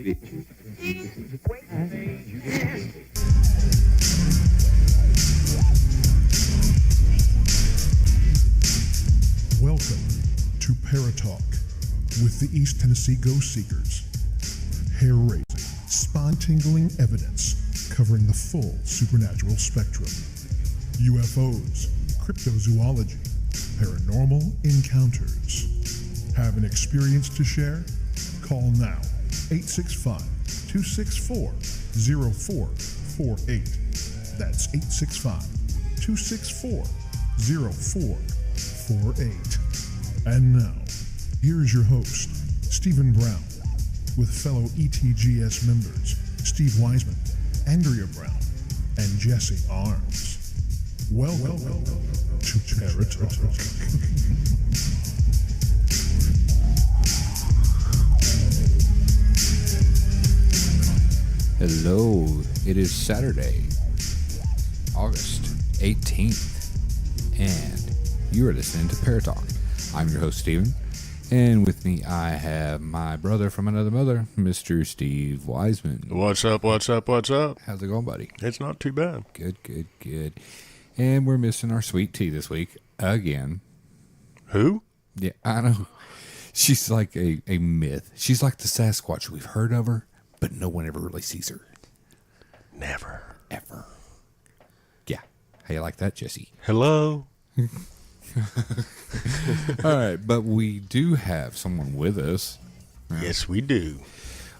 Welcome to Paratalk with the East Tennessee Ghost Seekers. Hair-raising, spine-tingling evidence covering the full supernatural spectrum. UFOs, cryptozoology, paranormal encounters. Have an experience to share? Call now, 865-264-0448. That's 865-264-0448. And now, here's your host, Stephen Brown, with fellow ETGS members, Steve Wiseman, Andrea Brown, and Jesse Arms. Welcome to Paratalk. Hello, it is Saturday, August 18th, and you are listening to Paratalk. I'm your host, Steven, and with me I have my brother from another mother, Mr. Steve Wiseman. What's up? How's it going, buddy? It's not too bad. Good. And we're missing our sweet tea this week, again. Who? Yeah, I know. She's like a myth. She's like the Sasquatch. We've heard of her, but no one ever really sees her. Never. Ever. Yeah. How you like that, Jesse? Hello. All right, but we do have someone with us. Yes, we do.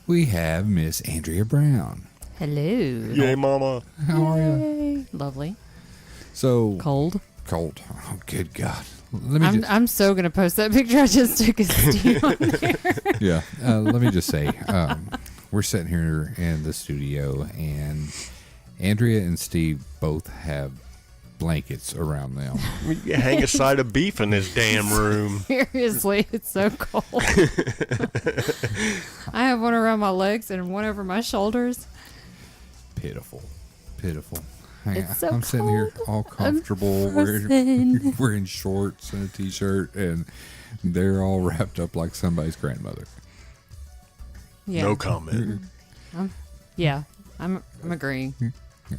We have Miss Andrea Brown. Hello. Yay, mama. How are you? Yay. Lovely. So Cold. Oh, good God. I'm so going to post that picture I just took of Steve on there. Yeah. Let me just say, we're sitting here in the studio, and Andrea and Steve both have blankets around them. You hang a side of beef in this damn room. Seriously, it's so cold. I have one around my legs and one over my shoulders. Pitiful. It's so I'm sitting here all comfortable, wearing shorts and a t-shirt, and they're all wrapped up like somebody's grandmother. Yeah. No comment. I'm agreeing. Yeah.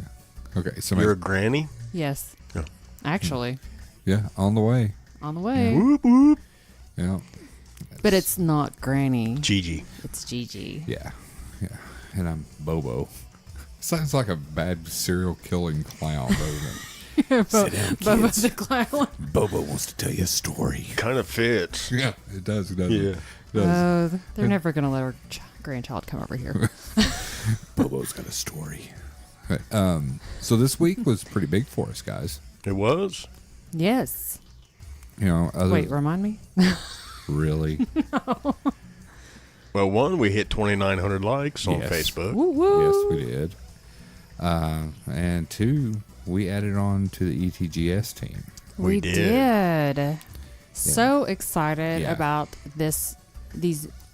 Okay. So You're a granny? Yes. Yeah. Actually. Yeah, on the way. On the way. Whoop, whoop. Yeah. But it's not Granny. Gigi. It's Gigi. Yeah. And I'm Bobo. Sounds like a bad serial killing clown, doesn't it? Sit down, Bobo kids. the Clown. Bobo wants to tell you a story. Kind of fits. Yeah, it does. Yeah. It does. They're never going to let our grandchild come over here. Bobo's got a story. Right, so this week was pretty big for us, guys. It was? Yes. You know, Wait, remind me? Really? No. Well, one, we hit 2,900 likes on Yes. Facebook. Woo woo. Yes, we did. And two, we added on to the ETGS team. We did. So excited Yeah. about these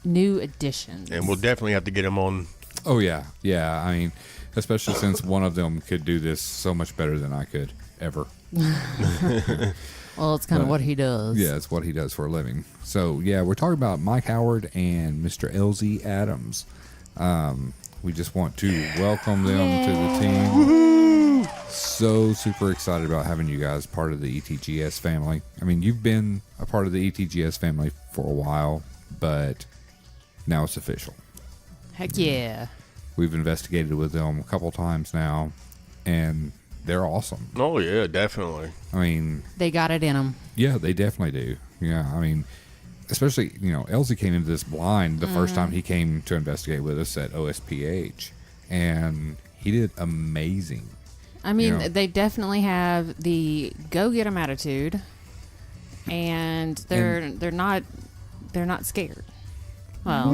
new additions. And we'll definitely have to get them on. Oh, yeah. Yeah, I mean, especially since one of them could do this so much better than I could ever. Well, it's kind of what he does. Yeah, it's what he does for a living. So, yeah, we're talking about Mike Howard and Mr. LZ Adams. We just want to welcome them to the team. Woo! So super excited about having you guys part of the ETGS family. I mean, you've been a part of the ETGS family for a while, but now it's official. Heck yeah. We've investigated with them a couple times now, and they're awesome. Oh, yeah, definitely. I mean, They got it in them. yeah, they definitely do. Yeah, I mean, especially, you know, Elsie came into this blind the first time he came to investigate with us at OSPH, and he did amazing. I mean, Yeah. they definitely have the go-get-'em attitude, and they're not scared. Well,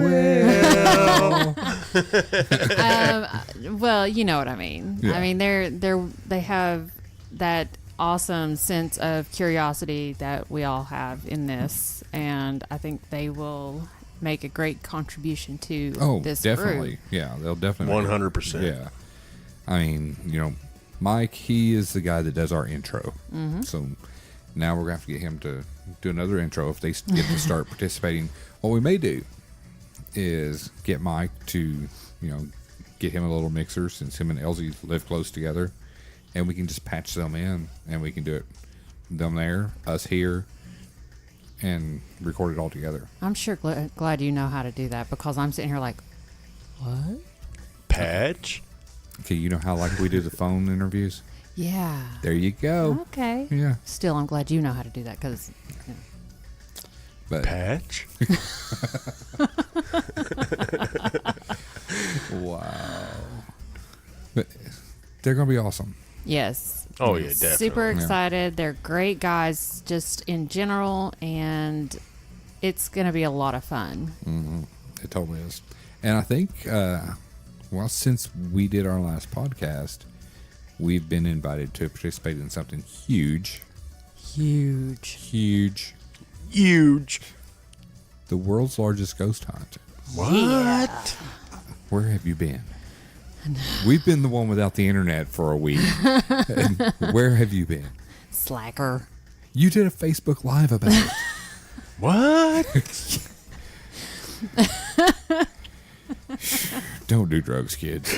well, you know what I mean. Yeah. I mean, they have that awesome sense of curiosity that we all have in this, and I think they will make a great contribution to this definitely. group. Yeah, they'll definitely. 100%. Yeah. I mean, you know, Mike, he is the guy that does our intro. Mm-hmm. So now we're going to have to get him to do another intro if they get to start participating. What we may do is get Mike to, get him a little mixer since him and Elsie live close together, and we can just patch them in, and we can do it them there, us here, and record it all together. I'm sure glad you know how to do that, because I'm sitting here like, what? Patch? Okay, you know how like we do the phone interviews? Yeah. There you go. Okay. Yeah. Still, I'm glad you know how to do that, because... But Patch? wow. But they're going to be awesome. Yes. Oh, yeah, definitely. Super excited. They're great guys just in general, and it's going to be a lot of fun. Mm-hmm. It totally is. And I think, since we did our last podcast, we've been invited to participate in something huge. Huge. The world's largest ghost hunt. What? Yeah. Where have you been? We've been the one without the internet for a week. And where have you been? Slacker. You did a Facebook Live about it. What? Don't do drugs, kids.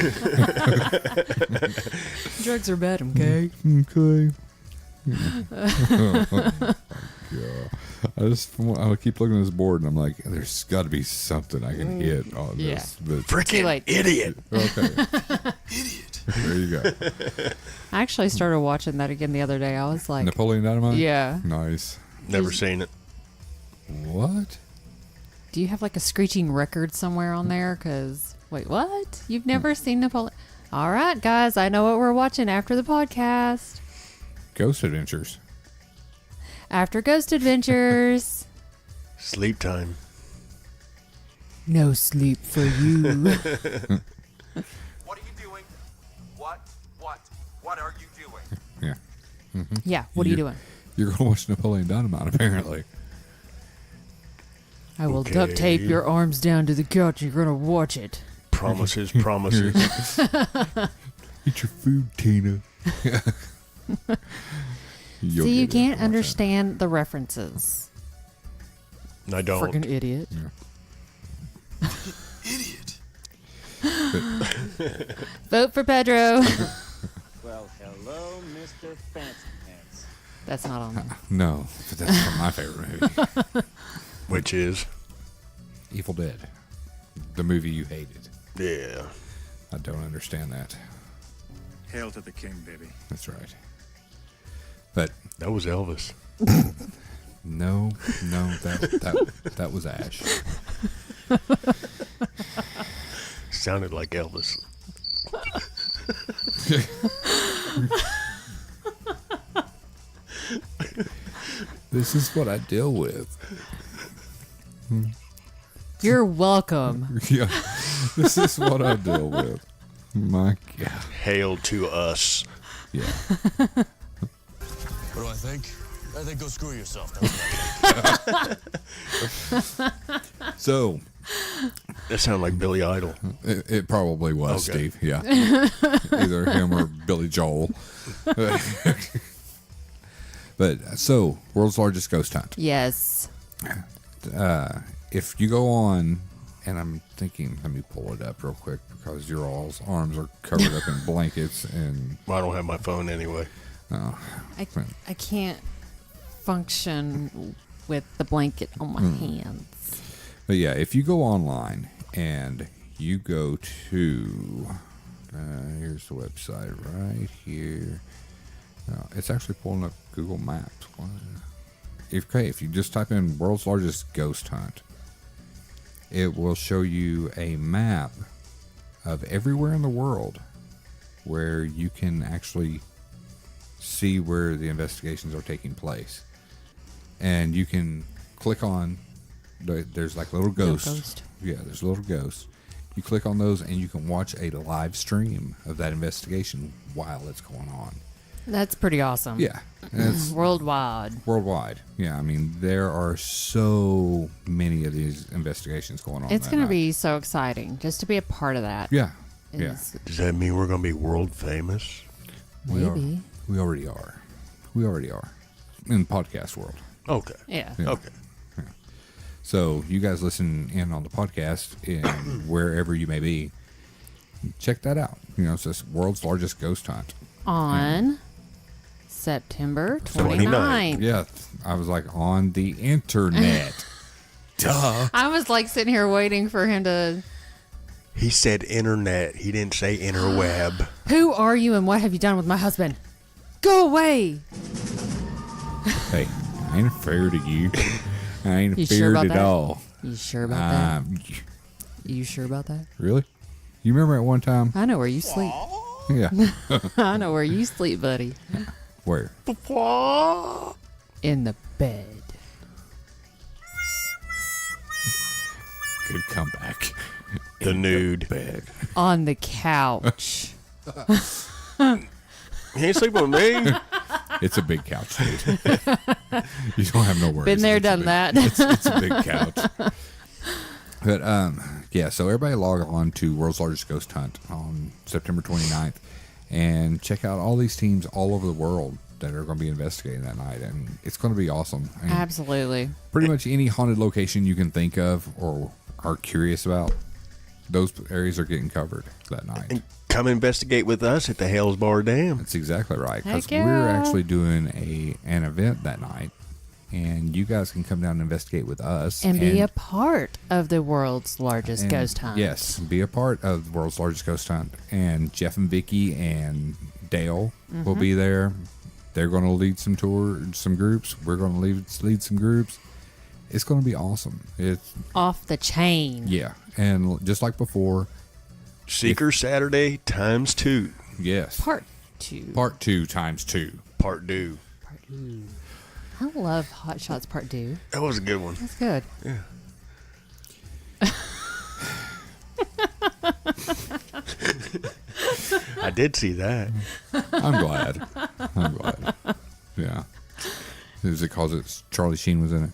Drugs are bad, okay? Okay. Yeah. I keep looking at this board and I'm like, there's got to be something I can hit on this. But Freaking idiot. okay. Idiot. There you go. I actually started watching that again the other day. I was like, Napoleon Dynamite? yeah. Nice. Never seen it. What? Do you have like a screeching record somewhere on there? Because, wait, what? You've never seen Napoleon? All right, guys, I know what we're watching after the podcast. Ghost Adventures. After Ghost Adventures. Sleep time. No sleep for you. What are you doing? What are you doing? Yeah. Yeah, what are you doing? You're going to watch Napoleon Dynamite, apparently. I will Okay. duct tape your arms down to the couch. You're going to watch it. Promises. Eat your food, Tina. See, you can't understand the references. I don't. Freaking idiot. Yeah. Idiot. Vote for Pedro. Well, hello, Mr. Fancy Pants. That's not on there. No, but that's not my favorite movie. Which is? Evil Dead. The movie you hated. Yeah. I don't understand that. Hail to the king, baby. That's right. But That was Elvis. no, that was Ash. Sounded like Elvis. This is what I deal with. You're welcome. Yeah, this is what I deal with. My God. Hail to us. Yeah. What do I think? I think go screw yourself. So That sounded like Billy Idol. it probably was, Okay. Steve. Yeah. Either him or Billy Joel. But so, world's largest ghost hunt. Yes. If you go on, and I'm thinking, let me pull it up real quick because your all's arms are covered up in blankets and. Well, I don't have my phone anyway. I can't function with the blanket on my hands. But yeah, if you go online and you go to, here's the website right here. It's actually pulling up Google Maps. If you just type in world's largest ghost hunt, it will show you a map of everywhere in the world where you can actually see where the investigations are taking place. And you can click on, there's like little ghosts. ghost. Yeah, there's little ghosts. You click on those and you can watch a live stream of that investigation while it's going on. That's pretty awesome. Yeah. And it's Worldwide. worldwide. Yeah, I mean, there are so many of these investigations going on. It's that going to night. be so exciting just to be a part of that. Yeah. Yeah. is- Does that mean we're going to be world famous? Maybe. We already are. We already are. In the podcast world. Okay. Yeah. Yeah. Okay. So you guys listen in on the podcast and wherever you may be, check that out. You know, it's this world's largest ghost hunt. On September 29th. Yeah, I was like on the internet. Duh. I was like sitting here waiting for him to. He said internet. He didn't say interweb. Who are you and what have you done with my husband? Go away. Hey, I ain't afraid of you. I ain't You afraid sure about at that? all. You sure about that? You sure about that? Really? You remember at one time? I know where you sleep. Yeah. I know where you sleep, buddy. Where? In the bed. Good comeback. The nude. Bed. On the couch. He ain't sleeping with me. It's a big couch, dude. You don't have no worries. Been there, It's a done big- that. It's a big couch. But yeah, so everybody log on to World's Largest Ghost Hunt on September 29th and check out all these teams all over the world that are going to be investigating that night, and it's going to be awesome. I mean, Absolutely. pretty much any haunted location you can think of or are curious about, those areas are getting covered that night. And come investigate with us at the Hell's Bar Dam. That's exactly right, because Heck yeah. we're actually doing an event that night, and you guys can come down and investigate with us And be a part of the world's largest and- ghost hunt. Yes, be a part of the world's largest ghost hunt. And Jeff and Vicky and Dale will Mm-hmm. be there. They're going to lead some groups. We're going to lead some groups. It's going to be awesome. It's Off the chain. yeah, and just like before, Seeker Saturday times 2. yes, Part 2. part 2 times 2. Part 2. I love Hot Shots Part 2. That was a good one. That's good. I did see that. I'm glad. I'm glad. Yeah. Is it because it's Charlie Sheen was in it?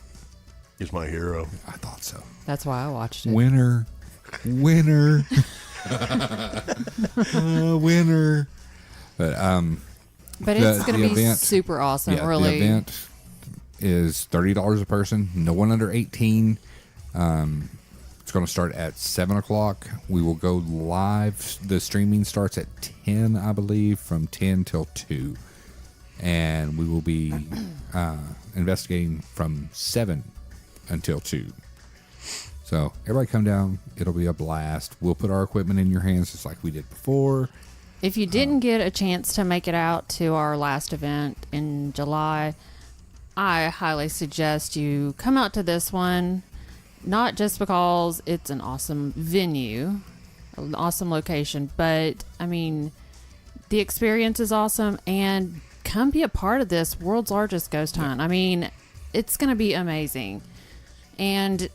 He's my hero. I thought so. That's why I watched it. Winner. Winner. Winner. But But it's the going to be event- super awesome. yeah, really. the event is $30 a person. No one under 18. It's going to start at 7 o'clock. We will go live. The streaming starts at 10, I believe, from 10 till 2. And we will be investigating from 7 until 2. So everybody come down. It'll be a blast. We'll put our equipment in your hands just like we did before. If you didn't get a chance to make it out to our last event in July, I highly suggest you come out to this one, not just because it's an awesome venue, an awesome location, but I mean, the experience is awesome, and come be a part of this world's largest ghost hunt. I mean, it's going to be amazing, and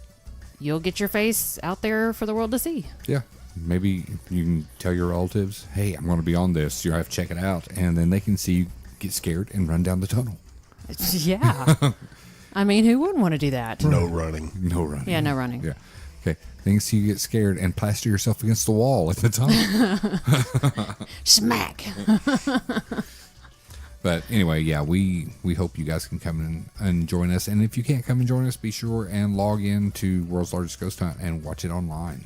you'll get your face out there for the world to see. Yeah. Maybe you can tell your relatives, hey, I'm going to be on this. You have to check it out. And then they can see you get scared and run down the tunnel. Yeah. I mean, who wouldn't want to do that? No running. No running. Yeah, no running. Yeah. Okay. They can see you get scared and plaster yourself against the wall at the tunnel. Smack. But anyway, yeah, we hope you guys can come and join us. And if you can't come and join us, be sure and log in to World's Largest Ghost Hunt and watch it online.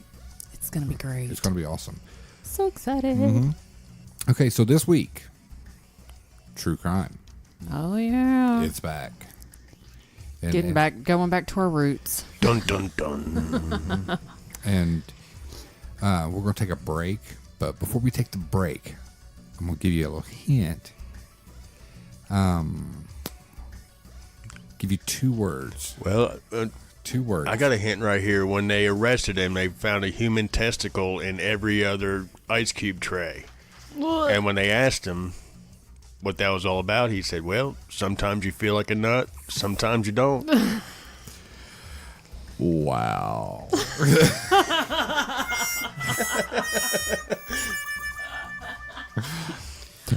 It's going to be great. It's going to be awesome. So excited. Okay, so this week, true crime. Oh, yeah. It's back. And- Going back to our roots. Dun, dun, dun. And we're going to take a break. But before we take the break, I'm going to give you a little hint. Give you 2 words. Well, 2 words. I got a hint right here. When they arrested him, they found a human testicle in every other ice cube tray. And when they asked him what that was all about, he said, well, sometimes you feel like a nut, sometimes you don't. Wow.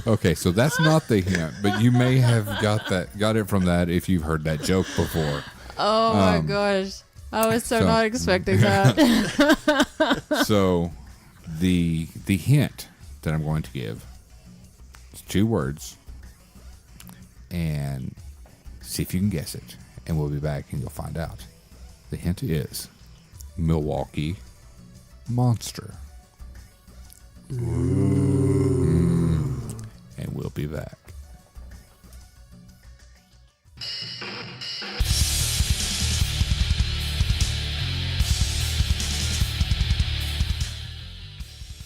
Okay, so that's not the hint, but you may have got it from that if you've heard that joke before. Oh, my gosh. I was so so- not expecting that. So the hint that I'm going to give is 2 words, and see if you can guess it. And we'll be back and you'll find out The hint is Milwaukee Monster. And we'll be back.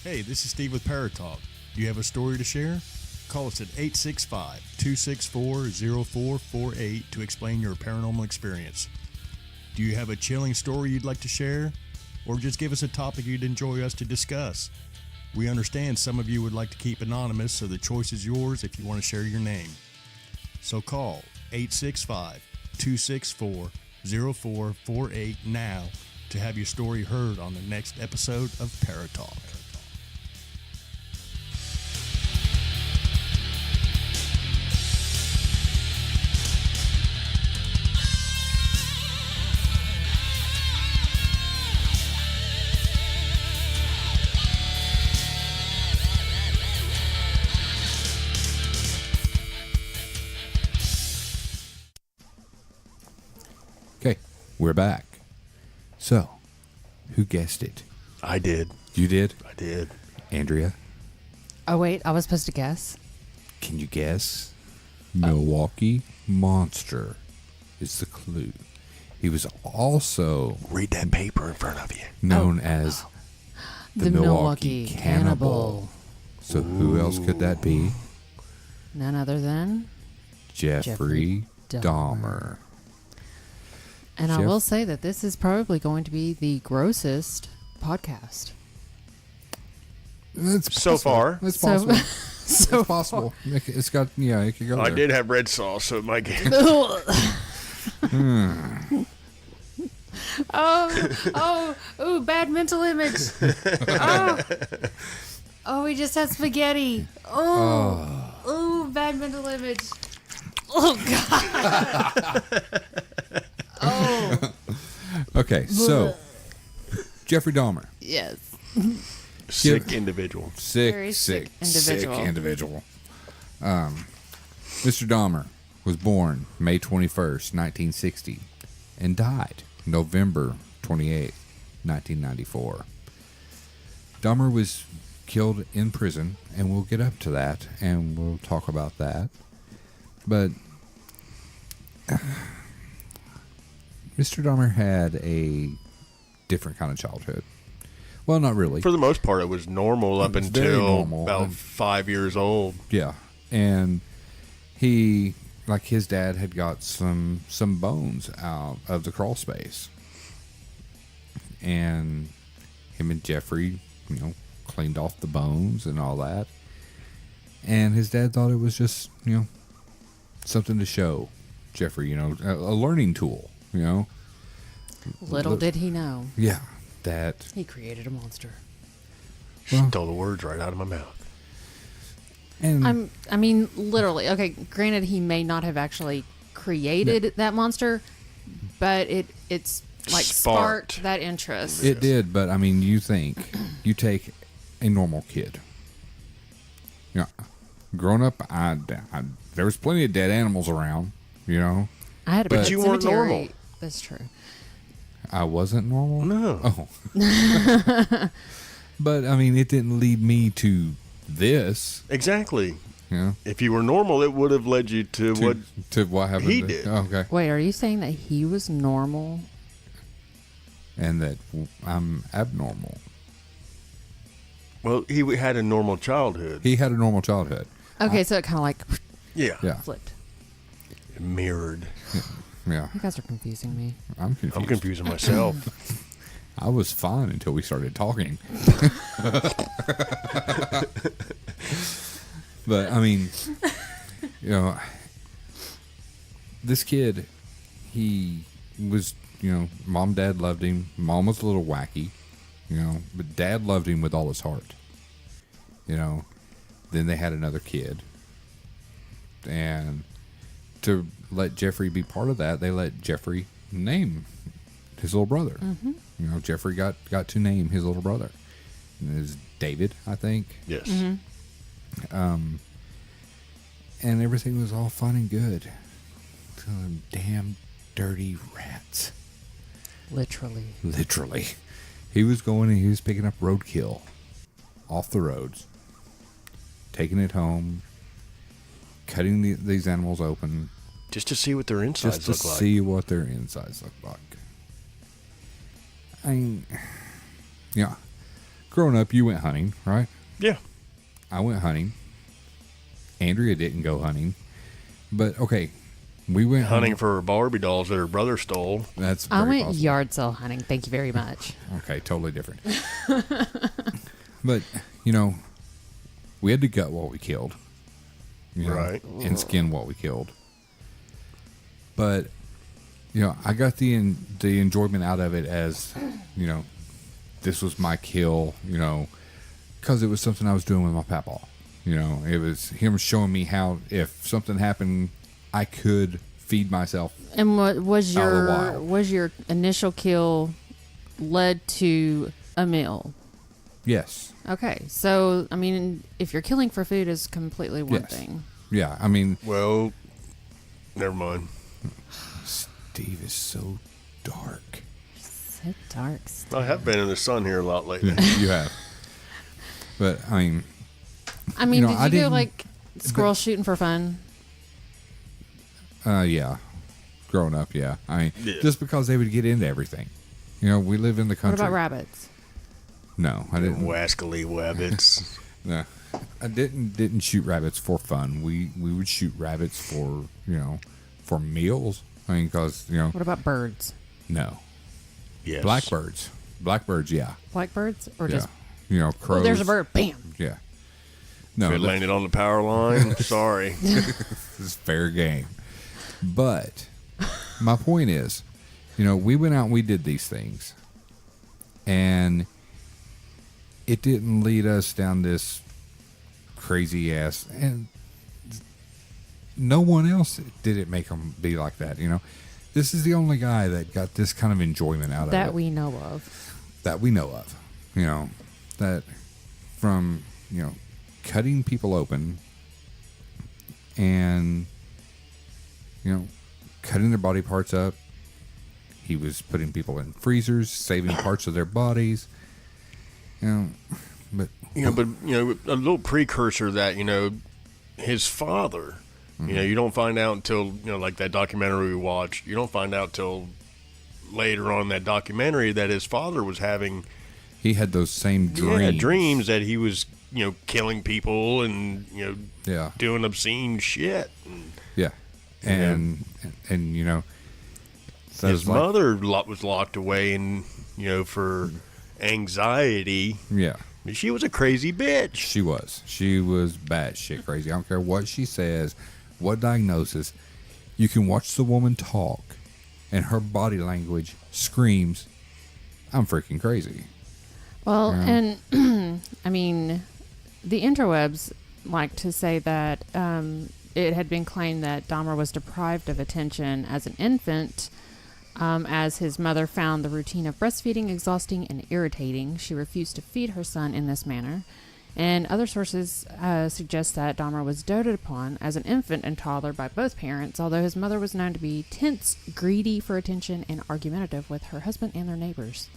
Hey, this is Steve with Paratalk. Do you have a story to share? Call us at 865-264-0448 to explain your paranormal experience. Do you have a chilling story you'd like to share? Or just give us a topic you'd enjoy us to discuss? We understand some of you would like to keep anonymous, so the choice is yours if you want to share your name. So call 865-264-0448 now to have your story heard on the next episode of Paratalk. Okay, we're back. So, who guessed it? I did. You did? I did. Andrea, Oh, wait, I was supposed to guess? can you guess? Milwaukee Monster is the clue. He was also Read that paper in front of you. known as the Milwaukee Cannibal. So who else could that be? None other than... Jeffrey Dahmer. Dahmer. And I Jeff- will say that this is probably going to be the grossest podcast. That's So possible. far. That's So- possible. So It's possible. It's got, yeah, it could go I there. did have red sauce, so it might get. Oh, bad mental image. Oh, we just had spaghetti. Oh, bad mental image. Oh, God. Oh, Okay, so Jeffrey Dahmer. yes. Sick individual. Very sick individual. Mr. Dahmer was born May 21st, 1960, and died November 28th, 1994. Dahmer was killed in prison, and we'll get up to that, and we'll talk about that. But Mr. Dahmer had a different kind of childhood. Well, not really. For the most part, it was normal up It was very until normal. about 5 years old. Yeah, and he, like his dad, had got some bones out of the crawl space, and him and Jeffrey, cleaned off the bones and all that. And his dad thought it was just, something to show Jeffrey, a learning tool, Little did he know. Yeah, that. He created a monster. Stole the words right out of my mouth. And I mean, literally. Okay, granted, he may not have actually created that monster, but it's like sparked that interest. it did, but I mean, you take a normal kid. Growing up, there was plenty of dead animals around, I had a But pet you weren't cemetery. normal. That's true. I wasn't normal? No. Oh. But, I mean, it didn't lead me to this, Exactly. Yeah. If you were normal, it would have led you to what. To what happened. he did. Oh, okay. Wait, are you saying that he was normal? And that I'm abnormal. Well, he had a normal childhood. He had a normal childhood. Okay, so it kind of like Yeah. Yeah. flipped. Mirrored. Yeah. You guys are confusing me. I'm confused. I'm confusing myself. I was fine until we started talking. But, I mean, this kid, he was, mom, dad loved him. Mom was a little wacky, but dad loved him with all his heart. Then they had another kid. And to let Jeffrey be part of that, they let Jeffrey name his little brother. Mm-hmm. Jeffrey got to name his little brother. And it was David, I think. Yes. Mm-hmm. And everything was all fun and good. Till them damn dirty rats Literally. He was going and he was picking up roadkill off the roads, taking it home, cutting these animals open. Just to see what their insides Just to look like. see what their insides look like. I mean, yeah. Growing up, you went hunting, right? Yeah. I went hunting. Andrea didn't go hunting. But, okay, we went Hunting for Barbie dolls that her brother stole. That's I very went possible. yard sale hunting. Thank you very much. Okay, totally different. But, you know, we had to gut what we killed. You know, Right. And skin what we killed. But, you know, I got the enjoyment out of it as, you know, this was my kill, you know, because it was something I was doing with my papaw. You know, it was him showing me how if something happened, I could feed myself. And what was Out of the wild. your initial kill led to a meal? Yes. Okay, so I mean, if you're killing for food is completely one Yes. thing. Yeah, I mean, Well, never mind. Steve is so dark. So dark. I have been in the sun here a lot lately. You have. But, I mean, I mean, You know, did I you go didn't- like squirrel shooting for fun? yeah. Growing up, yeah. I mean, Yeah. just because they would get into everything. You know, we live in the What country. about rabbits? No, I didn't. Wascally wabbits. No, I didn't shoot rabbits for fun. We would shoot rabbits for, you know, for meals. I mean, because, you know, What about birds? no. Yes. Blackbirds, yeah. Blackbirds or Yeah. just You know, crows. oh, there's a bird. Bam. Yeah. If No, it landed on the power line, sorry. this is fair game. But my point is, you know, we went out and we did these things. And it didn't lead us down this crazy ass. And no one else did it make them be like that, you know. This is the only guy that got this kind of enjoyment out of it. That we know of. That we know of. You know, that from, you know, cutting people open and, you know, cutting their body parts up. He was putting people in freezers, saving parts of their bodies. You know, but A little precursor to that, his father. You don't find out until, like that documentary we watched. You don't find out till later on in that documentary that his father was having he had those same dreams. dreams that he was, killing people and, Yeah. doing obscene shit. And Yeah. And you know, so his it's like- mother was locked away and, for anxiety. Yeah. She was a crazy bitch. She was batshit crazy. I don't care what she says, what diagnosis. You can watch the woman talk, and her body language screams, "I'm freaking crazy." Well, Yeah. and I mean, the interwebs like to say that it had been claimed that Dahmer was deprived of attention as an infant, as his mother found the routine of breastfeeding exhausting and irritating. She refused to feed her son in this manner. And other sources suggest that Dahmer was doted upon as an infant and toddler by both parents, although his mother was known to be tense, greedy for attention, and argumentative with her husband and their neighbors.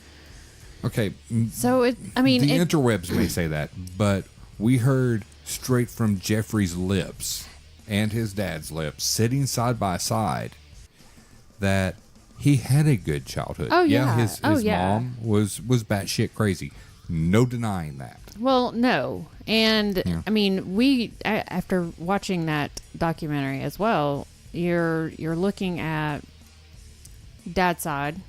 Okay. So, the interwebs may say that, but we heard straight from Jeffrey's lips and his dad's lips, sitting side by side, that he had a good childhood. Oh, yeah. His mom was batshit crazy. No denying that. Well, no. And, Yeah. I mean, after watching that documentary as well, you're looking at dad's side,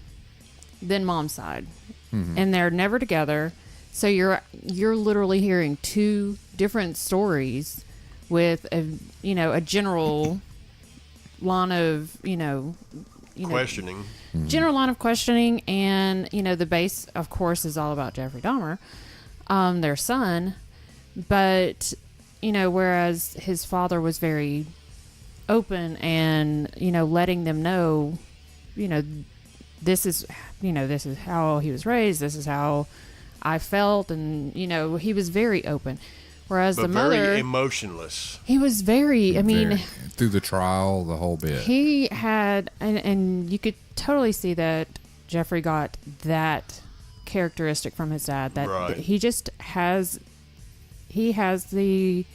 then mom's side. Mm-hmm. And they're never together. So you're literally hearing two different stories with a general line of, Questioning. general line of questioning, and the base of course is all about Jeffrey Dahmer, their son, but whereas his father was very open and letting them know this is how he was raised, this is how I felt, and he was very open, whereas But the mother, very emotionless. he was very, Through the trial, the whole bit. he had, and you could totally see that Jeffrey got that characteristic from his dad, that Right. he just has, he has the,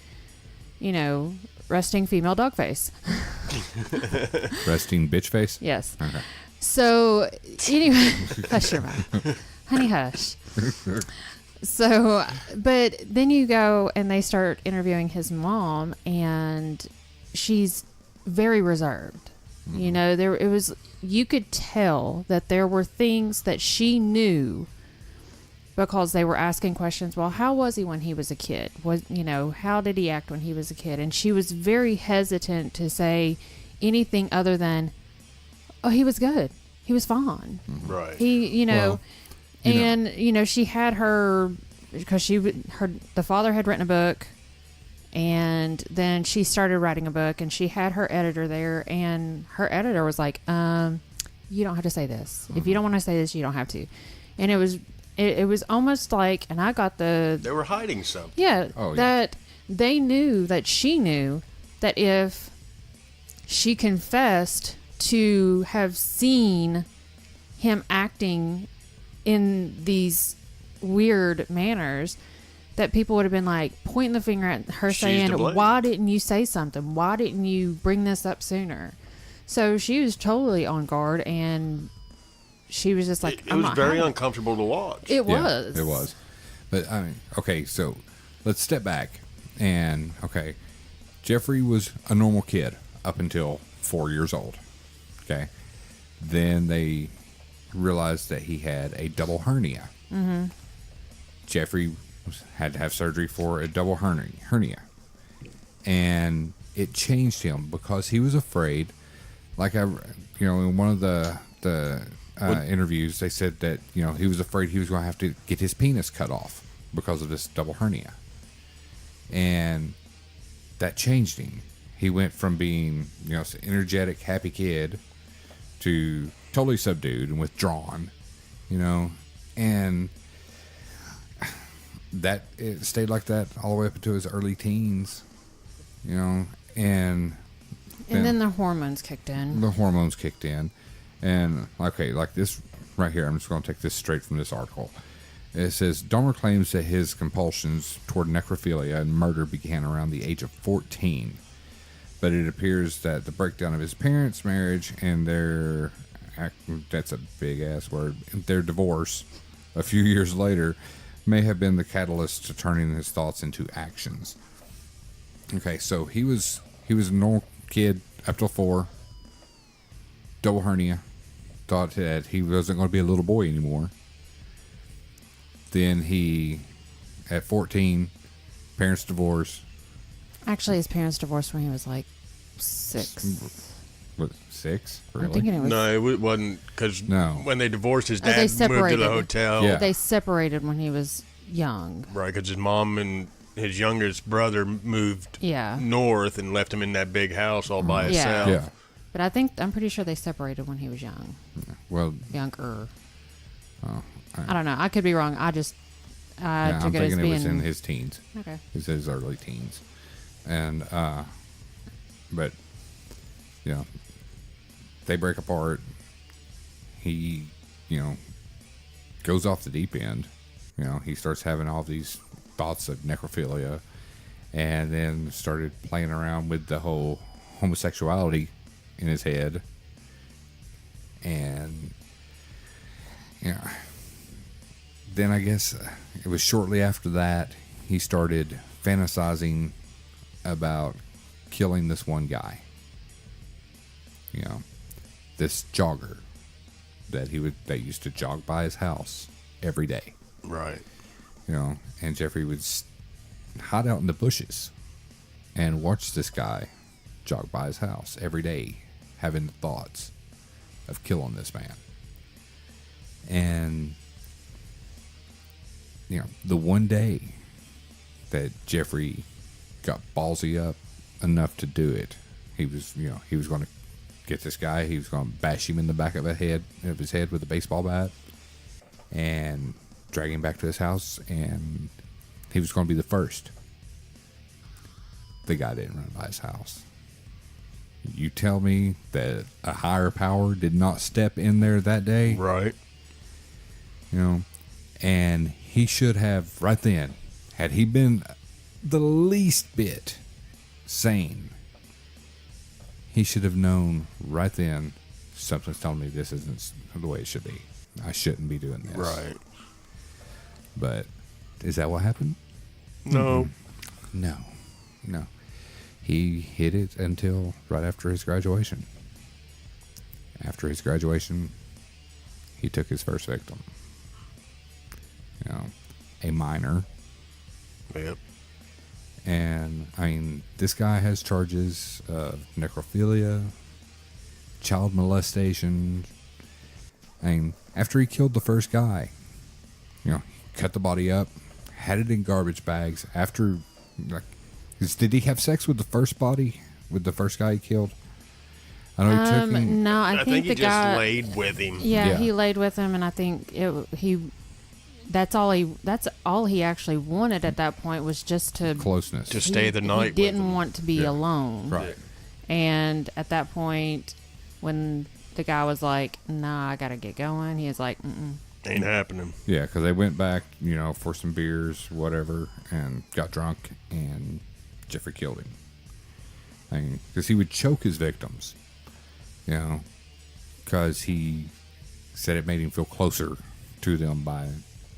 you know, resting female dog face. Resting bitch face? Yes. Okay. So, anyway, hush your mouth. Honey, hush. So, but then you go and they start interviewing his mom, and she's very reserved. You know, you could tell that there were things that she knew because they were asking questions. Well, how was he when he was a kid? How did he act when he was a kid? And she was very hesitant to say anything other than, oh, he was good. He was fine. Right. She had her, because the father had written a book, and then she started writing a book, and she had her editor there, and her editor was like, you don't have to say this. If you don't want to say this, you don't have to. And it was almost like, and I got They were hiding something. yeah, Oh, yeah. that they knew, that she knew, that if she confessed to have seen him acting in these weird manners, that people would have been like pointing the finger at her, She's saying, to blame. why didn't you say something? Why didn't you bring this up sooner? So she was totally on guard, and she was just like, It I'm was not very having it. uncomfortable to watch. It Yeah, was. it was. But I mean, okay, so let's step back. And okay, Jeffrey was a normal kid up until 4 years old. Okay. Then they realized that he had a double hernia. Mm-hmm. Jeffrey had to have surgery for a double hernia. And it changed him because he was afraid. Like in one of the interviews, they said that, he was afraid he was going to have to get his penis cut off because of this double hernia. And that changed him. He went from being, an energetic, happy kid to totally subdued and withdrawn, and that it stayed like that all the way up into his early teens, and then the hormones kicked in. the hormones kicked in. And okay, like this right here, I'm just going to take this straight from this article. It says Dahmer claims that his compulsions toward necrophilia and murder began around the age of 14, but it appears that the breakdown of his parents' marriage and that's a big ass word, their divorce a few years later may have been the catalyst to turning his thoughts into actions. Okay, so he was a normal kid up till 4, double hernia, thought that he wasn't going to be a little boy anymore. Then at 14, parents divorce. Actually, his parents divorced when he was like 6. What, 6? Really? I'm thinking it was. No, it wasn't, because No. when they divorced, his Oh, they dad moved to separated. the hotel. Yeah. They separated when he was young. Right, because his mom and his youngest brother moved Yeah. north and left him in that big house all by Yeah. himself. Yeah. But I'm pretty sure they separated when he was young. Well, Younger. oh, I don't know. I could be wrong. I just yeah, I'm took it as thinking being. it was in his teens. Okay. It's his early teens. And, but, they break apart. He, goes off the deep end. He starts having all these thoughts of necrophilia, and then started playing around with the whole homosexuality in his head. And, then I guess it was shortly after that he started fantasizing about killing this one guy. This jogger that used to jog by his house every day. Right. And Jeffrey would hide out in the bushes and watch this guy jog by his house every day, having the thoughts of killing this man. And the one day that Jeffrey got ballsy up enough to do it, he was going to get this guy. He was going to bash him in the back of his head with a baseball bat and drag him back to his house, and he was going to be the first. The guy didn't run by his house. You tell me that a higher power did not step in there that day, Right. you know, and he should have right then, had he been the least bit sane, he should have known right then something's telling me this isn't the way it should be. I shouldn't be doing this. Right. But is that what happened? No. No. He hid it until right after his graduation. After his graduation, he took his first victim. You know, a minor. Yep. And, I mean, this guy has charges of necrophilia, child molestation. I mean, after he killed the first guy, you know, cut the body up, had it in garbage bags. After, like, did he have sex with the first body, with the first guy he killed? I know he took him. No, I think he the just guy laid with him. Yeah, Yeah. he laid with him, and I think that's all he actually wanted at that point was just to Closeness. To stay the night He with didn't him. want to be Yeah. alone. Right. And at that point, when the guy was like, "Nah, I gotta get going," he was like, "Mm-mm." Ain't happening. Yeah, because they went back, you know, for some beers, whatever, and got drunk, and Jeffrey killed him. I mean, because he would choke his victims, you know, because he said it made him feel closer to them by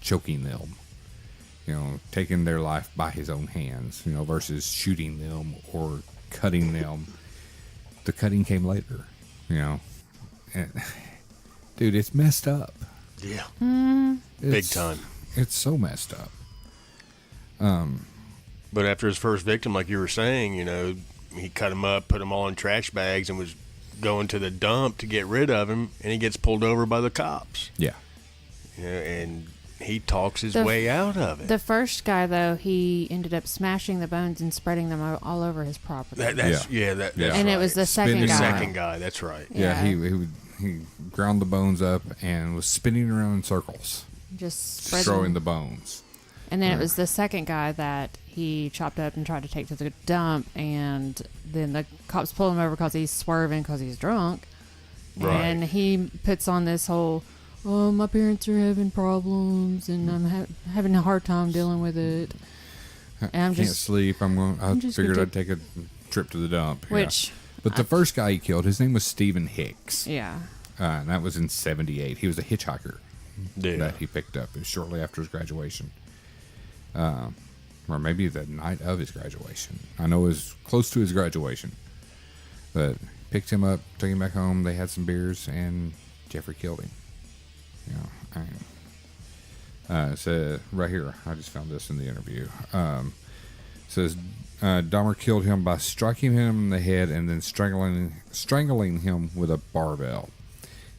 choking them, you know, taking their life by his own hands, you know, versus shooting them or cutting them. The cutting came later, you know. And, dude, it's messed up. Yeah. Big It's- time. It's so messed up. But after his first victim, like you were saying, you know, he cut him up, put him all in trash bags, and was going to the dump to get rid of him, and he gets pulled over by the cops. Yeah. You know, and he talks his The- way out of it. The first guy, though, he ended up smashing the bones and spreading them all over his property. That's Yeah. that's Yeah. And it right. was the second the guy. second guy. That's right. Yeah, Yeah. he ground the bones up and was spinning around in circles, Just spreading. throwing the bones. And then it was the second guy that he chopped up and tried to take to the dump, and then the cops pull him over because he's swerving because he's drunk. Right. And he puts on this whole, "Oh, my parents are having problems, and I'm having a hard time dealing with it." And I'm Can't just, sleep. I just figured gonna I'd take a trip to the dump. Yeah. which, But the first guy he killed, his name was Stephen Hicks. yeah. And that was in 78. He was a hitchhiker Yeah. that he picked up. It was shortly after his graduation. Or maybe the night of his graduation. I know it was close to his graduation. But picked him up, took him back home. They had some beers, and Jeffrey killed him. You know, so right here, I just found this in the interview. Says Dahmer killed him by striking him in the head and then strangling him with a barbell.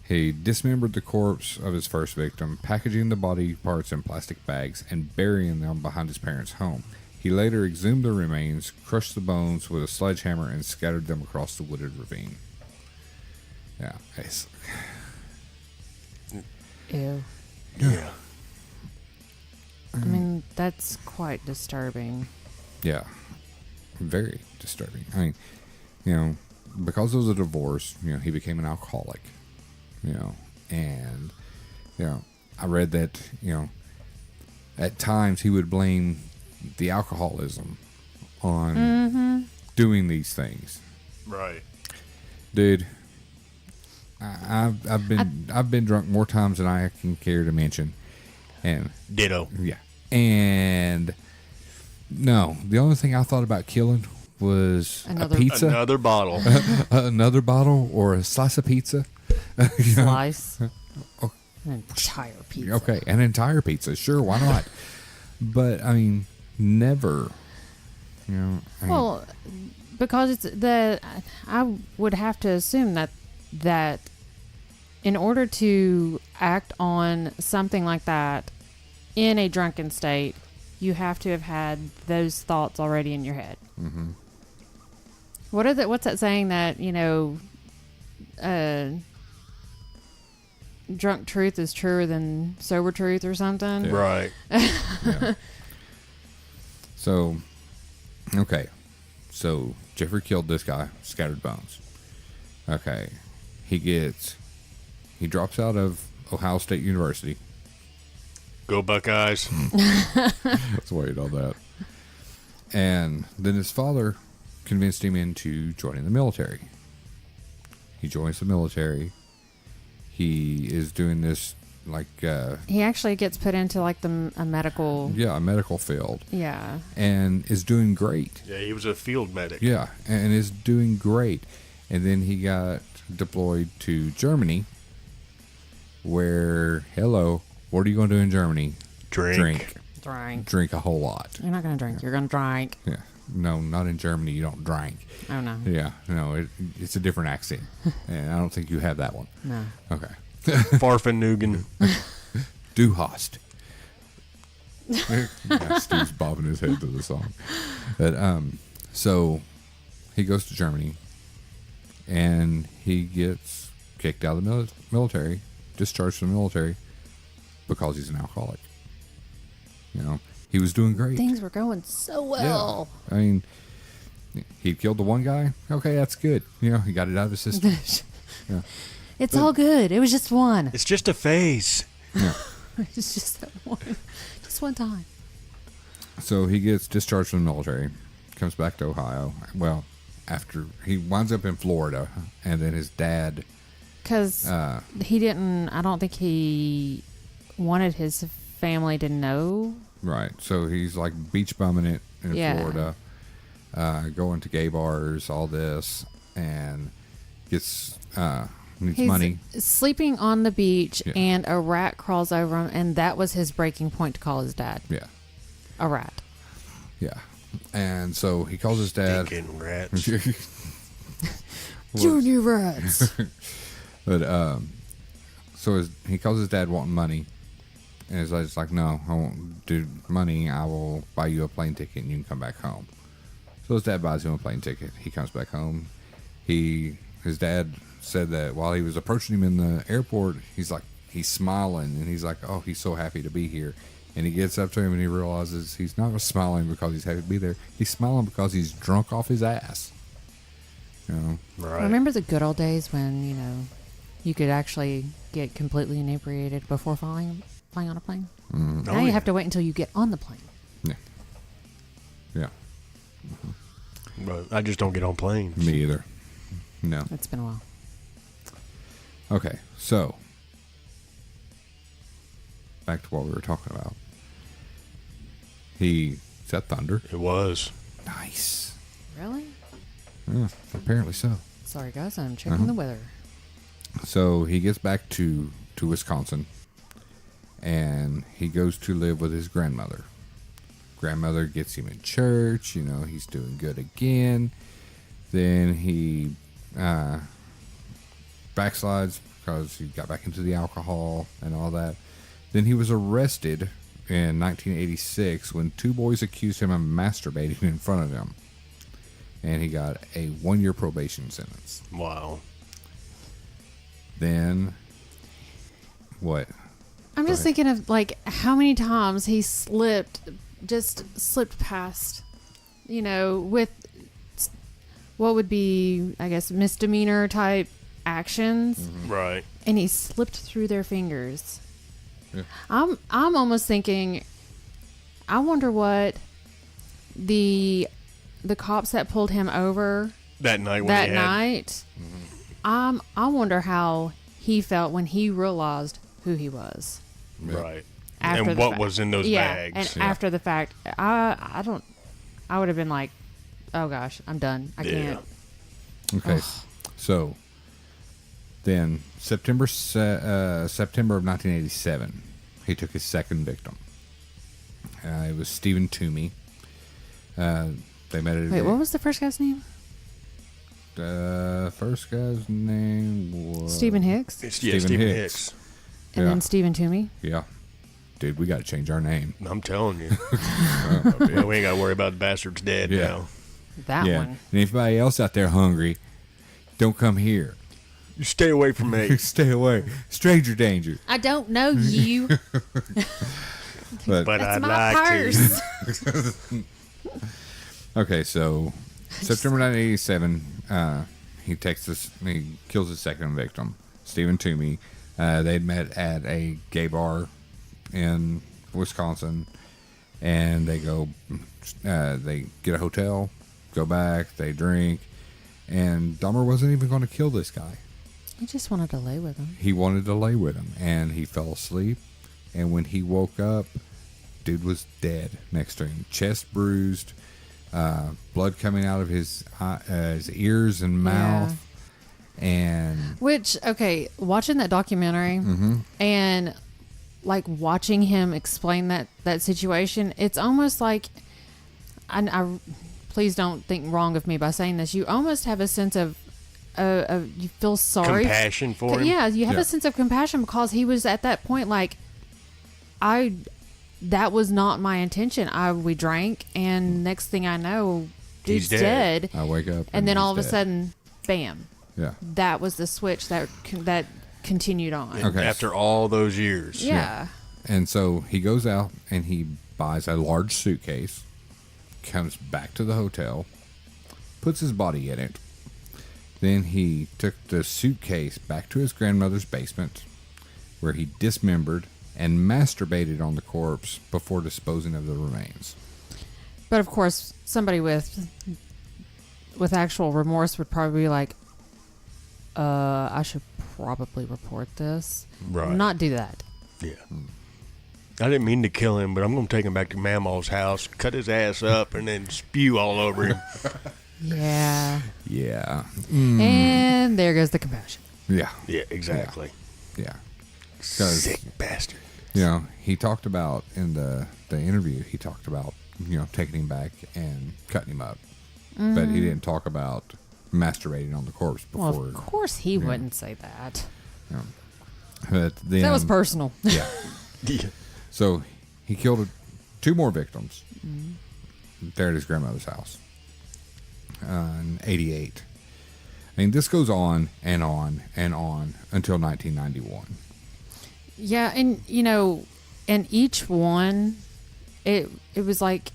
He dismembered the corpse of his first victim, packaging the body parts in plastic bags and burying them behind his parents' home. He later exhumed the remains, crushed the bones with a sledgehammer, and scattered them across the wooded ravine. Yeah, Ew. Yeah. I mean, that's quite disturbing. yeah, very disturbing. I mean, you know, because it was a divorce, you know, he became an alcoholic. You know, and you know, I read that, you know, at times he would blame the alcoholism on doing these things. Right. Dude, I've been drunk more times than I can care to mention, and Ditto. yeah, and no, the only thing I thought about killing was Another- a pizza, Another bottle. another bottle, or a slice of pizza. You know? Slice. An entire pizza. Okay, an entire pizza, sure, why not? But I mean, never. You know, I mean, Well, because I would have to assume that in order to act on something like that in a drunken state, you have to have had those thoughts already in your head. Mm-hmm. What's that saying that, you know, drunk truth is truer than sober truth or something? Yeah. Right. yeah. So, okay, so Jeffrey killed this guy, scattered bones. Okay. He drops out of Ohio State University. Go Buckeyes. Let's wait on that. And then his father convinced him into joining the military. He joins the military. He is doing this like He actually gets put into like a medical. a medical field. Yeah. And is doing great. Yeah, he was a field medic. Yeah, and is doing great. And then he got deployed to Germany, where, what are you going to do in Germany? Drink. Drink a whole lot. You're not going to drink. You're going to drink. Yeah. No, not in Germany. You don't drink. Oh, no. Yeah. No, it's a different accent. And I don't think you have that one. No. Okay. Farfenugan. Du hast. Yeah, Steve's bobbing his head to the song. But, so he goes to Germany and he gets kicked out of the military, discharged from the military because he's an alcoholic. You know, he was doing great. Things were going so well. Yeah. I mean, he killed the one guy. Okay, that's good. You know, he got it out of his system. Yeah. It's all good. It was just one. It's just a phase. Yeah. It's just that one. Just one time. So he gets discharged from the military, comes back to Ohio. Well, after he winds up in Florida, and then his dad. Because he didn't, I don't think he wanted his family to know. Right. So he's like beach bumming it in Florida, going to gay bars, all this, and gets needs He's money. Sleeping on the beach, Yeah. and a rat crawls over him, and that was his breaking point to call his dad. Yeah. A rat. Yeah. And so he calls his dad. Stinking rats. Junior rats. But so he calls his dad wanting money, and his dad's like, "No, I won't do money. I will buy you a plane ticket, and you can come back home." So his dad buys him a plane ticket. He comes back home. His dad said that while he was approaching him in the airport, he's smiling, and he's like, "Oh, he's so happy to be here." And he gets up to him, and he realizes he's not smiling because he's happy to be there. He's smiling because he's drunk off his ass. You know? Right. Remember the good old days when, you could actually get completely inebriated before flying on a plane? Now you have to wait until you get on the plane. Yeah. Yeah. But I just don't get on planes. Me either. No. It's been a while. Okay, so back to what we were talking about. Is that thunder? It was. Nice. Really? Yeah, apparently so. Sorry, guys. I'm checking the weather. So he gets back to Wisconsin, and he goes to live with his grandmother. Grandmother gets him in church. He's doing good again. Then he backslides because he got back into the alcohol and all that. Then he was arrested in 1986 when two boys accused him of masturbating in front of him. And he got a 1-year probation sentence. Wow. Then, what? I'm just thinking of how many times he slipped past, with what would be, I guess, misdemeanor type actions. Mm-hmm. Right. And he slipped through their fingers. Yeah. I'm almost thinking, I wonder what the cops that pulled him over That night when that he had, night, I wonder how he felt when he realized who he was. Right. After And the what fact. was in those yeah, bags. And after the fact, I would have been like, oh gosh, I'm done. I can't. Okay, so then September of 1987, he took his second victim. It was Stephen Toomey. They met at Wait, what was the first guy's name? The first guy's name was Stephen Hicks? Stephen Hicks. And then Stephen Toomey? Yeah. Dude, we got to change our name. I'm telling you. Well, we ain't got to worry about the bastard's dead Yeah. now. That Yeah. one. And anybody else out there hungry, don't come here. You stay away from me. Stay away. Stranger danger. I don't know you. But But That's I'd my like purse. to. okay, so September 1987, he kills his second victim, Stephen Toomey. They'd met at a gay bar in Wisconsin, and they get a hotel, go back, they drink, and Dahmer wasn't even going to kill this guy. He just wanted to lay with him. He wanted to lay with him, and he fell asleep, and when he woke up, dude was dead next to him, chest bruised, blood coming out of his ears and mouth. And which, okay, watching that documentary and like watching him explain that situation, it's almost like, I please don't think wrong of me by saying this, you almost have a sense of you feel sorry, compassion for him. Yeah, you have a sense of compassion because he was at that point like, that was not my intention. We drank, and next thing I know, dude's He's dead. I wake up, and then all of he's a dead. sudden, bam. Yeah. That was the switch that continued on. Okay. After all those years. Yeah. And so he goes out and he buys a large suitcase, comes back to the hotel, puts his body in it. Then he took the suitcase back to his grandmother's basement, where he dismembered and masturbated on the corpse before disposing of the remains. But of course, somebody with actual remorse would probably be like, I should probably report this. Right. Not do that. Yeah. I didn't mean to kill him, but I'm going to take him back to Mamaw's house, cut his ass up, and then spew all over him. Yeah. Yeah. And there goes the compassion. Yeah. Yeah, exactly. Yeah. Sick bastard. You know, he talked about in the interview, he talked about, taking him back and cutting him up. But he didn't talk about masturbating on the corpse before. Well, of course he wouldn't say that. But then, That was personal. Yeah. Yeah. So he killed 2 more victims there at his grandmother's house in 88. I mean, this goes on and on and on until 1991. Yeah, and and each one, it was like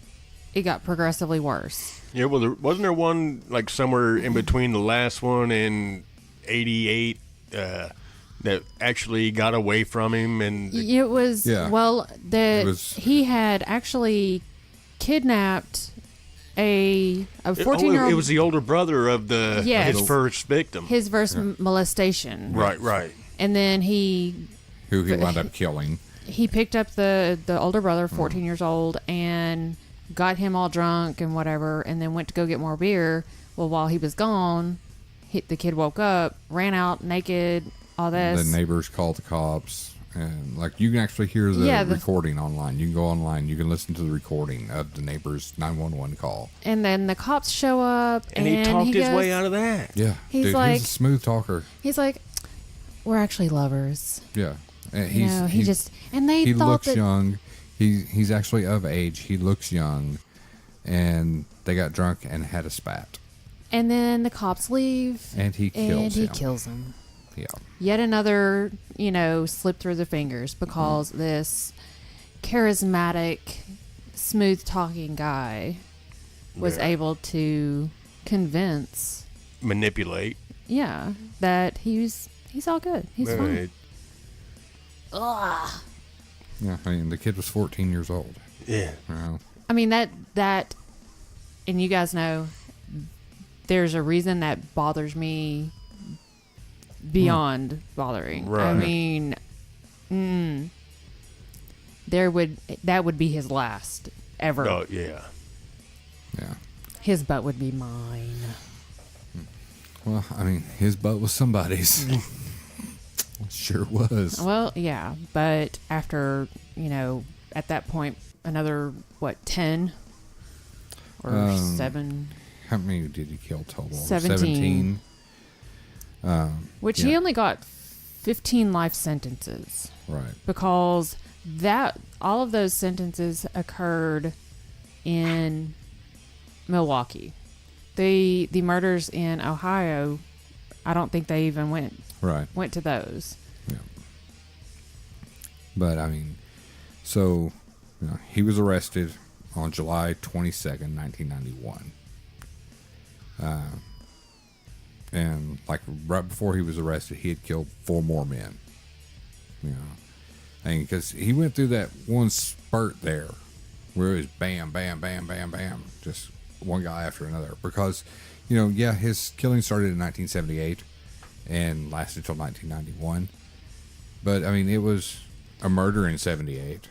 it got progressively worse. Yeah, well, wasn't there one like somewhere in between the last one and 88 that actually got away from him? And It was, well, he had actually kidnapped a 14-year-old. It was the older brother of his first victim. His first molestation. Right. And then Who he wound up killing. He picked up the older brother, 14 years old, and got him all drunk and whatever, and then went to go get more beer. Well, while he was gone, the kid woke up, ran out naked, all this. The neighbors called the cops, and you can actually hear the recording online. You can go online, you can listen to the recording of the neighbor's 911 call. And then the cops show up, and he talked his way out of that. Yeah, he's like, he's a smooth talker. He's like, we're actually lovers. Yeah, and he looks young. He's actually of age. He looks young, and they got drunk and had a spat. And then the cops leave, and he kills him. Yeah. Yet another, slip through the fingers because this charismatic, smooth talking guy was able to manipulate. Yeah, that he's all good. He's fine. Ugh. Yeah, I mean, the kid was 14 years old. Yeah. I mean, that, and you guys know, there's a reason that bothers me beyond bothering. Right. I mean, that would be his last ever. Oh, yeah. Yeah. His butt would be mine. Well, I mean, his butt was somebody's. Sure was. Well, yeah, but after, at that point, another, 10 or 7? How many did he kill total? 17. Which he only got 15 life sentences. Right. Because all of those sentences occurred in Milwaukee. The murders in Ohio, I don't think they even went to those. Yeah. But I mean, so he was arrested on July 22nd, 1991. And like right before he was arrested, he had killed 4 more men. You know, and because he went through that one spurt there, where it was bam, bam, bam, bam, bam, just one guy after another. Because, you know, yeah, his killing started in 1978 and lasted until 1991. But I mean, it was a murder in 78.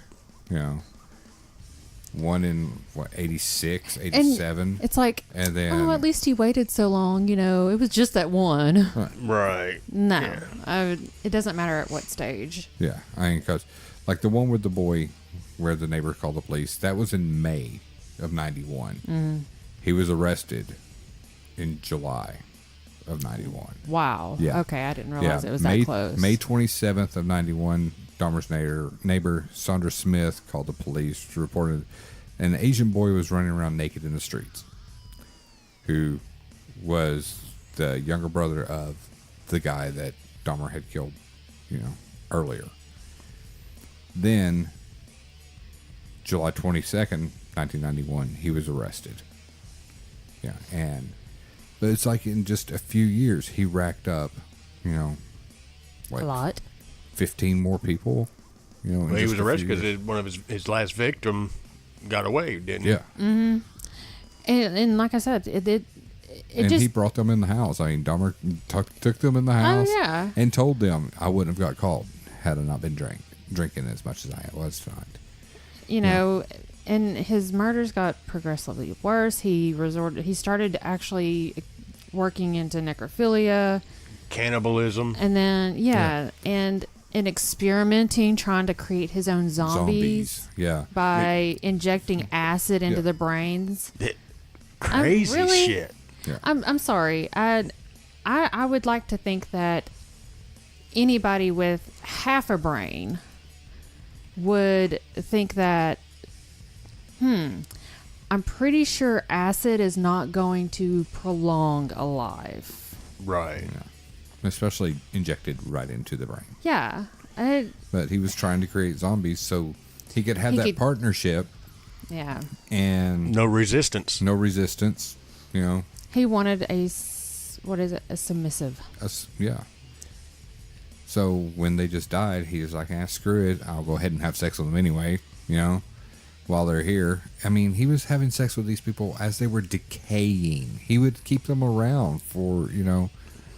You know. One in, 86, 87? And it's like, and then, oh, at least he waited so long. You know, it was just that one. Right. No, Yeah. it doesn't matter at what stage. Yeah, I mean, because, like, the one with the boy where the neighbor called the police, that was in May of 91. Mm. He was arrested in July of 91. Wow. Yeah. Okay, I didn't realize it was May, that close. May 27th of 91, Dahmer's neighbor, Sandra Smith, called the police, reported an Asian boy was running around naked in the streets, who was the younger brother of the guy that Dahmer had killed, you know, earlier. Then, July 22nd, 1991, he was arrested. Yeah, but it's like in just a few years, he racked up, you know, a lot. 15 more people. You know, Well, he was arrested because one of his last victim got away, didn't he? Yeah. Mm-hmm. And like I said, it and just, he brought them in the house. I mean, Dahmer took them in the house and told them, I wouldn't have got caught had I not been drinking as much as I was tonight. You know, and his murders got progressively worse. He started actually working into necrophilia. Cannibalism. And then, and experimenting, trying to create his own zombies. Yeah. By injecting acid into their brains. Crazy really, shit. Yeah. I'm sorry. I would like to think that anybody with half a brain would think that, I'm pretty sure acid is not going to prolong a life. Right. Yeah. Especially injected right into the brain. Yeah. But he was trying to create zombies so he could have that partnership. Yeah. And no resistance. No resistance, you know. He wanted a submissive. Yeah. So when they just died, he was like, screw it. I'll go ahead and have sex with them anyway, you know, while they're here. I mean, he was having sex with these people as they were decaying. He would keep them around for, you know.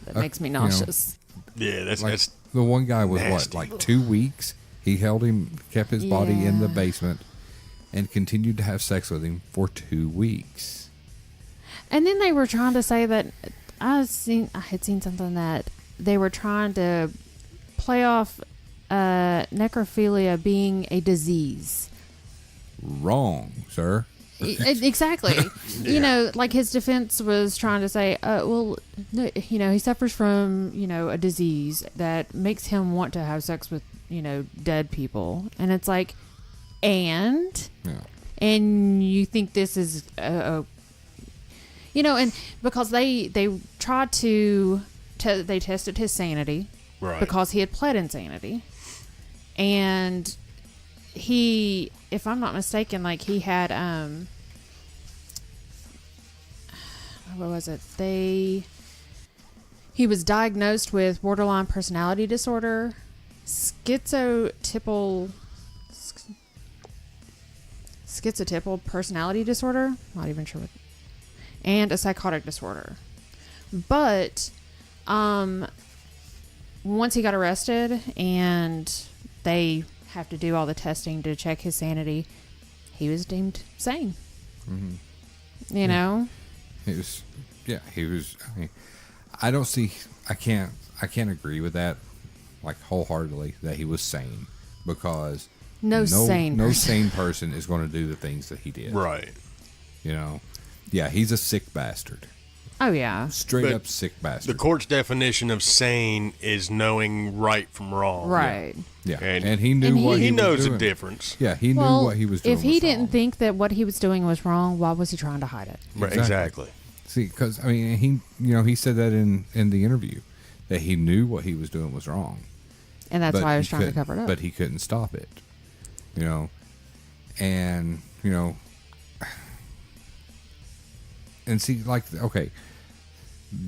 That makes me nauseous. You know, yeah, that's the one guy was nasty. what, like 2 weeks? He held him, kept his body in the basement, and continued to have sex with him for 2 weeks. And then they were trying to say that I had seen something that they were trying to play off necrophilia being a disease. Wrong, sir. Exactly. You know, like his defense was trying to say, well, you know, he suffers from, you know, a disease that makes him want to have sex with, you know, dead people. And it's like, and you think this is, you know, and because they tried to, they tested his sanity. Right. Because he had pled insanity. And he, if I'm not mistaken, like he had what was it? He was diagnosed with borderline personality disorder, schizotypal personality disorder, not even sure what, and a psychotic disorder. But once he got arrested and they have to do all the testing to check his sanity, he was deemed sane. Mm-hmm. You know? He was, I mean, I can't agree with that, like, wholeheartedly, that he was sane, because no sane person is going to do the things that he did. Right. You know? Yeah, he's a sick bastard. Oh, yeah. Straight up sick bastard. The court's definition of sane is knowing right from wrong. Right. Yeah. And he knew what he knows was doing. the difference. Yeah, he knew what he was doing. If he was didn't wrong. think that what he was doing was wrong, why was he trying to hide it? Right, exactly. See, because, I mean, he said that in the interview, that he knew what he was doing was wrong. And that's why he was trying to cover it up. But he couldn't stop it. You know? And, you know... And see, like, okay,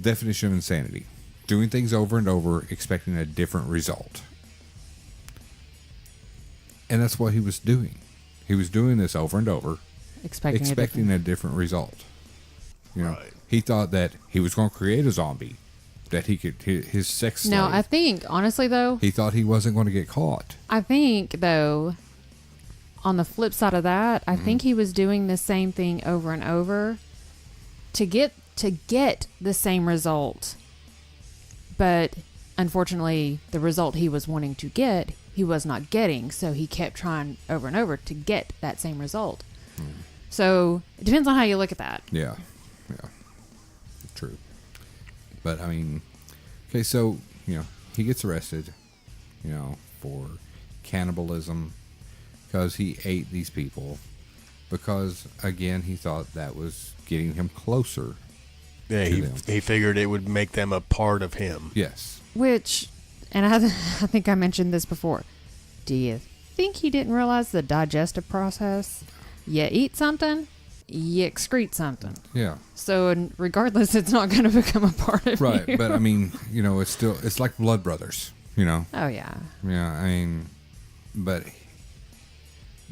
definition of insanity: doing things over and over, expecting a different result. And that's what he was doing. He was doing this over and over, expecting a different result. You know, Right. he thought that he was going to create a zombie, that he could his sex slave. No, I think honestly though, He thought he wasn't going to get caught. I think though, on the flip side of that, I think he was doing the same thing over and over to get the same result. But unfortunately, the result he was wanting to get, he was not getting, so he kept trying over and over to get that same result. So it depends on how you look at that. Yeah. True. But I mean, okay, so, you know, he gets arrested, you know, for cannibalism because he ate these people because, again, he thought that was getting him closer. Yeah, to he them. he figured it would make them a part of him. Yes. Which, and I think I mentioned this before. Do you think he didn't realize the digestive process? You eat something, you excrete something. Yeah. So regardless, it's not going to become a part of Right. you. But I mean, you know, it's like blood brothers, you know? Oh, yeah. Yeah. I mean, but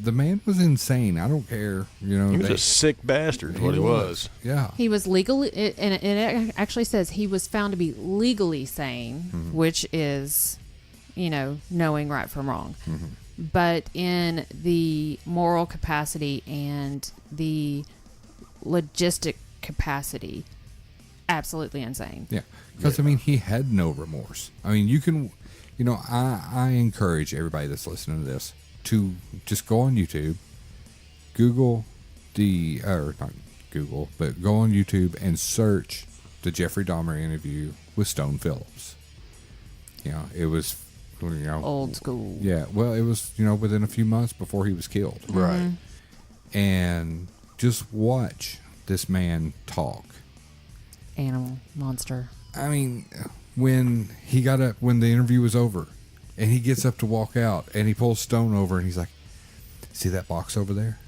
the man was insane. I don't care, you know. He was a sick bastard, is what he was. Yeah. He was legally, and it actually says he was found to be legally sane, which is, you know, knowing right from wrong. But in the moral capacity and the logistic capacity, absolutely insane. Yeah, because I mean, he had no remorse. I mean, you can, you know, I encourage everybody that's listening to this to just go on YouTube, Google or not Google, but go on YouTube and search the Jeffrey Dahmer interview with Stone Phillips. You know, it was, you know, Old school. Yeah, well, it was, you know, within a few months before he was killed. Right. And just watch this man talk. Animal, monster. I mean, when he got up, when the interview was over, and he gets up to walk out, and he pulls Stone over, and he's like, "See that box over there?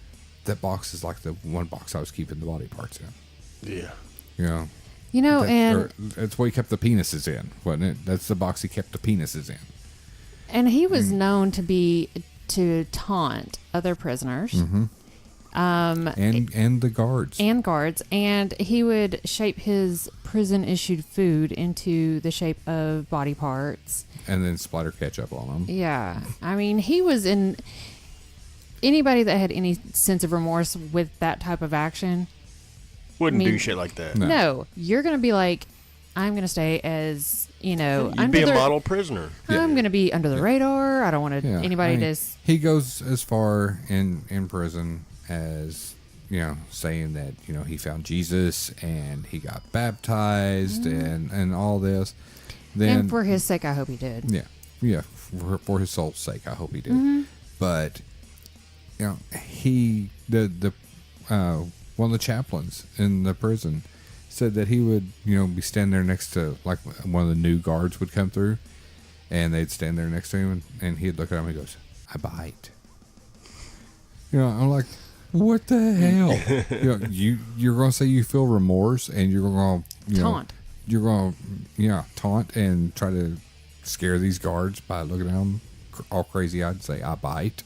That box is like the one box I was keeping the body parts in." Yeah. You know, You know, and that's what he kept the penises in, wasn't it? That's the box he kept the penises in. he was known to taunt other prisoners. And the guards. And guards, and he would shape his prison issued food into the shape of body parts. And then splatter ketchup on them. Yeah. I mean, he was in. Anybody that had any sense of remorse with that type of action. Wouldn't I mean, do shit like that. No, you're going to be like, I'm going to stay as, you know, You'd be a model prisoner. I'm going to be under the radar. I don't want Yeah, anybody I mean, to. He goes as far in prison as, you know, saying that, you know, he found Jesus and he got baptized and all this. Then, And for his sake, I hope he did. yeah, for his soul's sake, I hope he did. But, you know, the one of the chaplains in the prison said that he would, you know, be standing there next to, like, one of the new guards would come through, and they'd stand there next to him, and he'd look at him and he goes, "I bite." You know, I'm like, what the hell? You know, you're going to say you feel remorse, and you're going to Taunt. You're going to taunt and try to scare these guards by looking at them all crazy eyed and say, "I bite."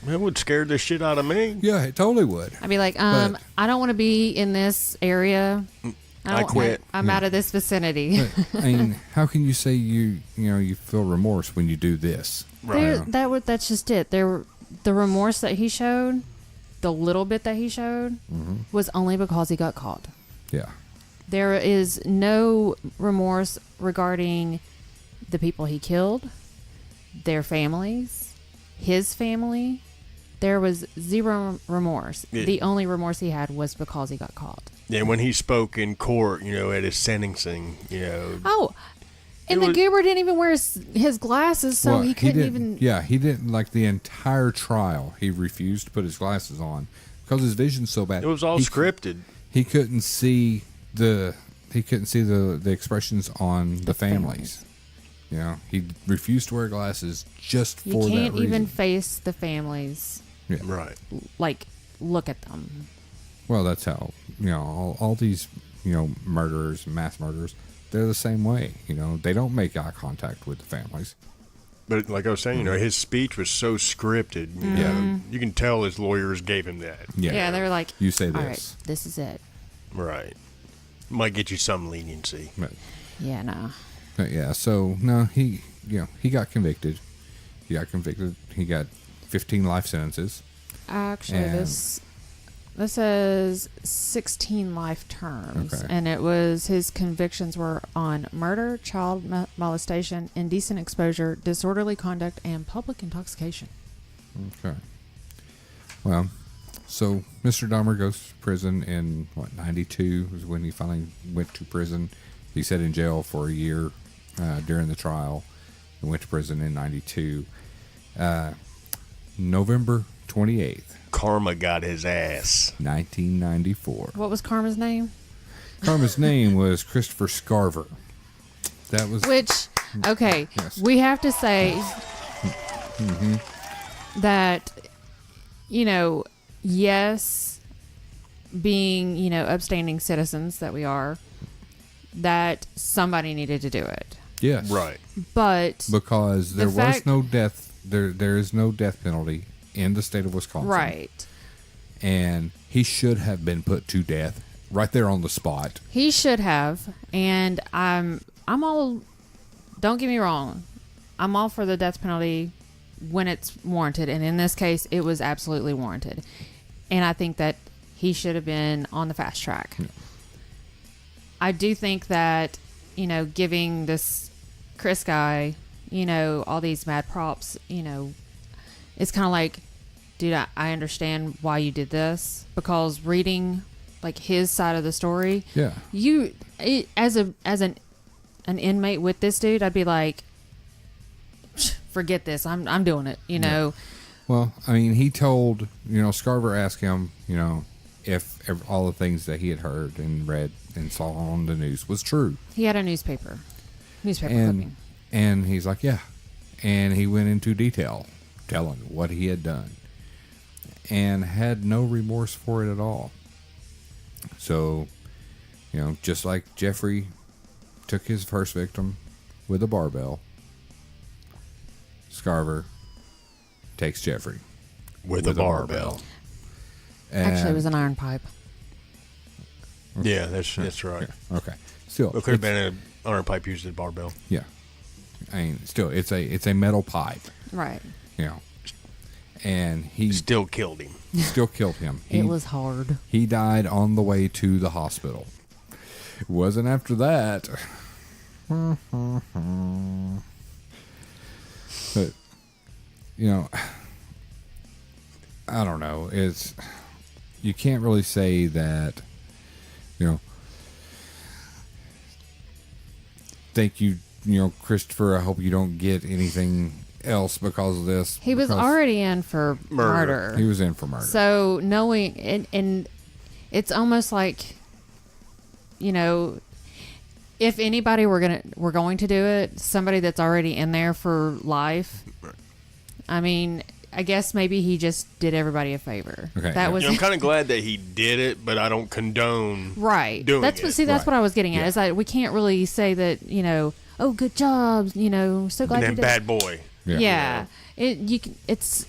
That would scare the shit out of me. Yeah, it totally would. I'd be like, But- I don't want to be in this area. I quit. I'm out of this vicinity. But, I mean, how can you say you feel remorse when you do this? Right. That's just it. The remorse that he showed, the little bit that he showed, was only because he got caught. Yeah. There is no remorse regarding the people he killed, their families, his family. There was zero remorse. Yeah. The only remorse he had was because he got caught. Yeah, when he spoke in court, you know, at his sentencing, you know. Oh, and It the was- goober didn't even wear his glasses, so Well, he couldn't didn't, even. Yeah, he didn't, like, the entire trial. He refused to put his glasses on because his vision's so bad. It was all scripted. He couldn't see the expressions on the families. You know, he refused to wear glasses just You for that can't reason. even face the families. Right. Like, look at them. Well, that's how, you know, all these murderers, mass murderers, they're the same way. They don't make eye contact with the families. But like I was saying, his speech was so scripted. You can tell his lawyers gave him that. Yeah, they were like, you say all this. right, this is it. Right. Might get you some leniency. But, Yeah, no. yeah, so no, he got convicted. He got 15 life sentences. Actually, And- this says 16 life terms, Okay. and it was his convictions were on murder, child molestation, indecent exposure, disorderly conduct, and public intoxication. Okay. Well, so Mr. Dahmer goes to prison in 92 is when he finally went to prison. He sat in jail for a year during the trial and went to prison in 92. November 28th, Karma got his ass. 1994. What was Karma's name? Karma's name was Christopher Scarver. That was Which, okay, Yes. we have to say that, yes, being, upstanding citizens that we are, that somebody needed to do it. yes, Right. because But there The was fact- no death. There is no death penalty in the state of Wisconsin. right. And he should have been put to death right there on the spot. He should have, and I'm all. Don't get me wrong, I'm all for the death penalty when it's warranted, and in this case, it was absolutely warranted. And I think that he should have been on the fast track. I do think that giving this Chris guy, all these mad props, it's kind of like, dude, I understand why you did this, because reading like his side of the story, Yeah. as an inmate with this dude, I'd be like, forget this, I'm doing it, Well, I mean, he told, Scarver asked him, if all the things that he had heard and read and saw on the news was true. He had a newspaper And clipping. and he's like, yeah. And he went into detail telling what he had done and had no remorse for it at all. So, just like Jeffrey took his first victim with a barbell, Scarver takes Jeffrey With a barbell. Actually, it was And- an iron pipe. Yeah, that's right. okay. Still, It could have it's- been an iron pipe used as a barbell. Yeah, I mean, still, it's a metal pipe, Right. and he Still killed him. still killed him. It was hard. He died on the way to the hospital. It wasn't after that. But I don't know. You can't really say that. Thank you, Christopher. I hope you don't get anything else because of this. He was because already in for murder. He was in for murder. So knowing, and it's almost like, if anybody were going to do it, somebody that's already in there for life. I mean, I guess maybe he just did everybody a favor. Okay, That yeah. was I'm kind of glad that he did it, but I don't condone right. doing That's it. what. See, that's Right. what I was getting at. Yeah. Is that we can't really say that. Oh, good job. So glad And you then did. bad boy. Yeah. It's.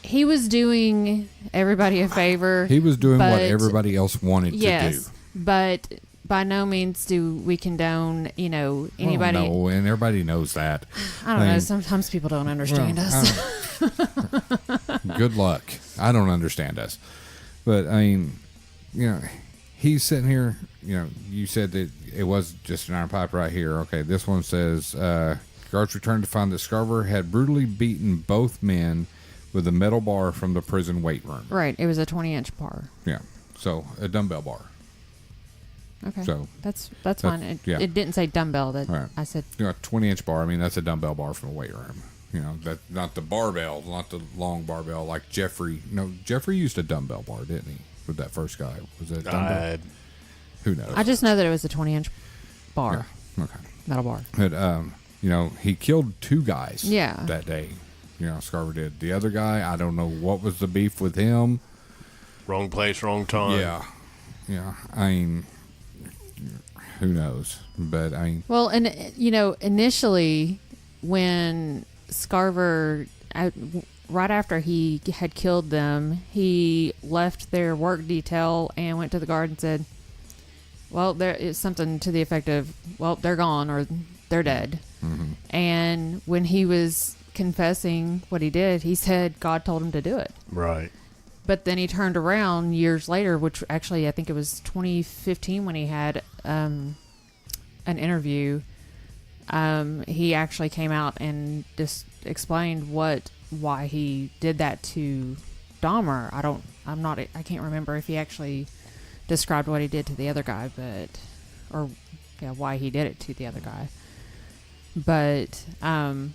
He was doing everybody a favor. He was doing what but- everybody else wanted yes, to do. but by no means do we condone, anybody. Well, no, and everybody knows that. I don't know. Sometimes people don't understand us. Good luck. I don't understand us. But, I mean, he's sitting here. You said that it was just an iron pipe right here. Okay, this one says, guards returned to find that Scarver had brutally beaten both men with a metal bar from the prison weight room. Right. It was a 20-inch bar. Yeah. So, a dumbbell bar. Okay. So, that's fine. It didn't say dumbbell. That Right. I said. A 20-inch bar, I mean, that's a dumbbell bar from a weight room. That not the barbell, not the long barbell like Jeffrey. No, Jeffrey used a dumbbell bar, didn't he? With that first guy. Was it a dumbbell? Uh, Who knows? I just know that it was a 20-inch bar, Yeah. Okay. metal bar. But, he killed two guys Yeah. that day. Scarver did. The other guy, I don't know what was the beef with him. wrong place, wrong time. Yeah. Yeah, I mean, who knows? But I mean, Well, and initially when Scarver, right after he had killed them, he left their work detail and went to the guard and said, well, there is something to the effect of, well, they're gone or they're dead. mm-hmm. And when he was confessing what he did, he said God told him to do it. Right. But then he turned around years later, which actually I think it was 2015 when he had an interview. He actually came out and just explained why he did that to Dahmer. I can't remember if he actually described what he did to the other guy, why he did it to the other guy. But, and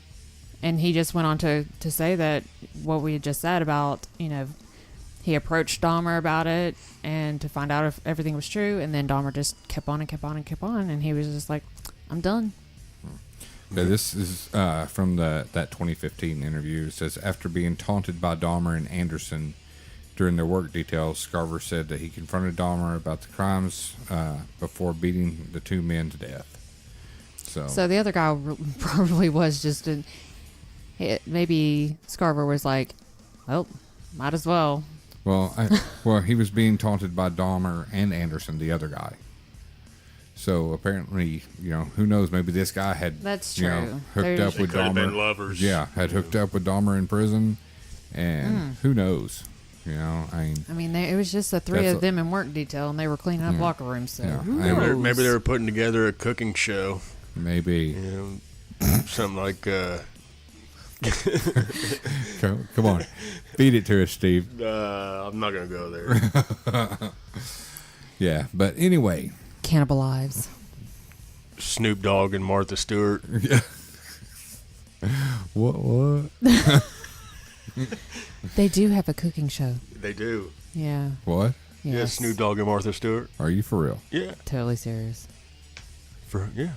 he just went on to say that what we had just said about, he approached Dahmer about it and to find out if everything was true. And then Dahmer just kept on and kept on and kept on. And he was just like, I'm done. Okay, this is from that 2015 interview. It says, after being taunted by Dahmer and Anderson during their work details, Scarver said that he confronted Dahmer about the crimes before beating the two men to death. So the other guy probably was just maybe Scarver was like, well, might as well. Well, he was being taunted by Dahmer and Anderson, the other guy. So apparently, who knows? Maybe this guy had That's true. Hooked up with Could have Dahmer. been lovers. Yeah, had hooked up with Dahmer in prison, and who knows? I mean, it was just the three of them in work detail, and they were cleaning up locker rooms. So Yeah. who Maybe knows? maybe they were putting together a cooking show. maybe. Something like. Come on, feed it to us, Steve. I'm not gonna go there. Yeah, but anyway, Cannibal Lives. Snoop Dogg and Martha Stewart. what? They do have a cooking show. They do. Yeah. What? Yes. Yes. Snoop Dogg and Martha Stewart. Are you for real? Yeah. Totally serious. Yeah.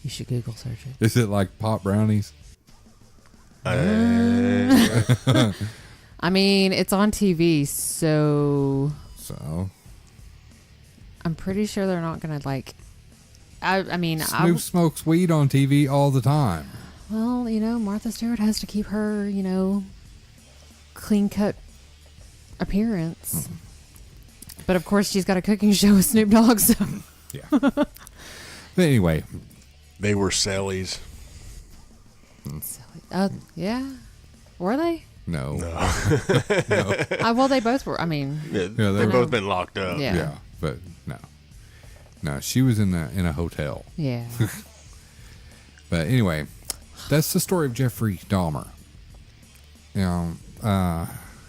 You should Google search it. Is it like pop brownies? I mean, it's on TV, so So I'm pretty sure they're not gonna like. I mean, Snoop smokes weed on TV all the time. well, Martha Stewart has to keep her, clean cut appearance. But of course, she's got a cooking show with Snoop Dogg. So Yeah. But anyway, They were Sally's. yeah, were they? no. Well, they both were. I mean, Yeah, they they've were- both been locked up. Yeah. Yeah, but no, she was in a hotel. yeah. But anyway, that's the story of Jeffrey Dahmer.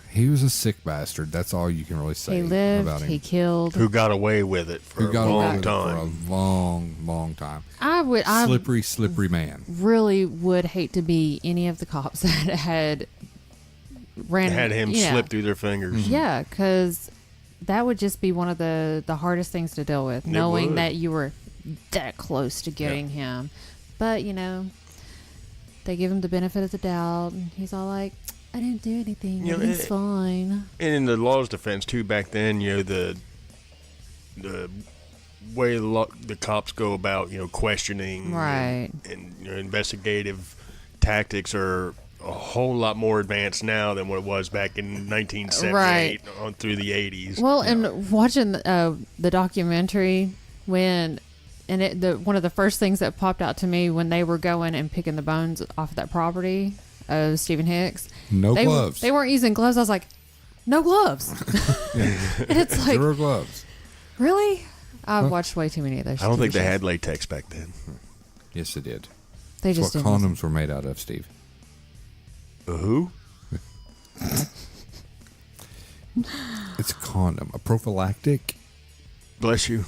He was a sick bastard. That's all you can really say He about lived. him. He killed. Who got away with it for Who got a away long with it time. for a long, long time. I Slippery man. really would hate to be any of the cops that had Had him slip through their fingers. Yeah, because that would just be one of the hardest things to deal with, knowing would. that you were that close to getting him. But, they give him the benefit of the doubt, and he's all like, I didn't do anything. He's fine. And in the law's defense, too, back then, the way the cops go about, questioning Right. and investigative tactics are a whole lot more advanced now than what it was back in 1978 on through the 80s. Well, and watching the documentary one of the first things that popped out to me when they were going and picking the bones off of that property of Stephen Hicks. No they, gloves. They weren't using gloves. I was like, no gloves. And it's like, Zero gloves. really? I've watched way too many of those. I don't think TV they shows. had latex back then. Yes, it did. They That's just what didn't. use condoms were made out of, Steve. Who? It's a condom. A prophylactic. Bless you.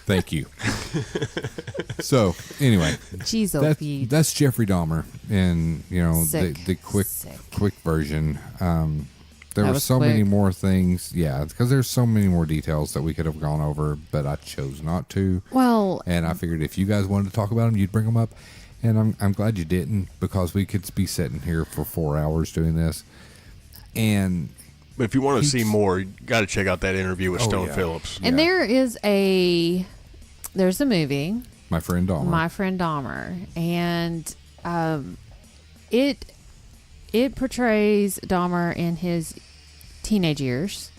Thank you. So, anyway, them. Jeez, oh, feed. that's Jeffrey Dahmer, and Sick. the quick version. There That were was so many quick. more things, because there's so many more details that we could have gone over, but I chose not to. Well, And I figured if you guys wanted to talk about them, you'd bring them up, and I'm glad you didn't, because we could be sitting here for 4 hours doing this. And But if you want to see more, you got to check out that interview with Stone Phillips. And there's a movie, My Friend Dahmer. My Friend Dahmer, and it portrays Dahmer in his teenage years,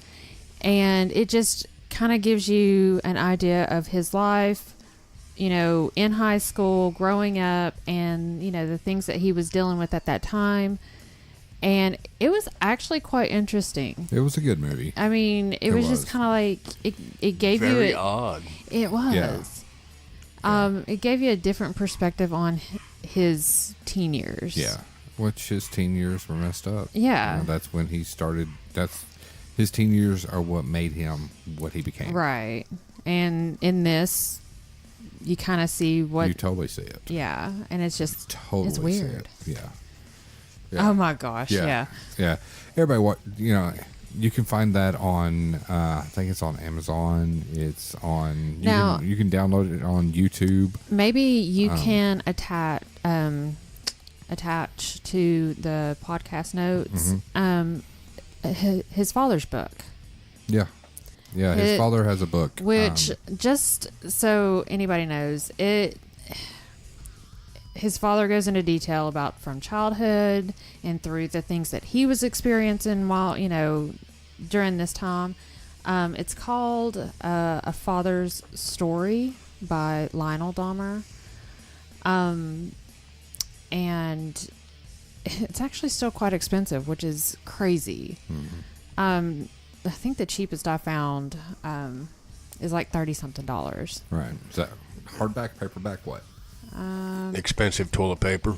and it just kind of gives you an idea of his life, in high school, growing up, and the things that he was dealing with at that time. And it was actually quite interesting. It was a good movie. I mean, it was just kind of like it gave you Very odd. It was. Yeah. It gave you a different perspective on his teen years. Yeah. Which his teen years were messed up. Yeah. That's when he started. His teen years are what made him what he became. Right. And in this, you kind of see what... You totally see it. Yeah. And it's just... Totally it's weird. see it. Yeah. Oh my gosh. Yeah. Yeah. Everybody, you can find that on, I think it's on Amazon. It's on, you can download it on YouTube. Maybe you can attach to the podcast notes his father's book. Yeah. Yeah, his father has a book. Which, just so anybody knows, his father goes into detail about from childhood and through the things that he was experiencing while, during this time. It's called A Father's Story by Lionel Dahmer. And it's actually still quite expensive, which is crazy. I think the cheapest I found is like $30-something. Right. Is that hardback, paperback, what? Expensive toilet paper.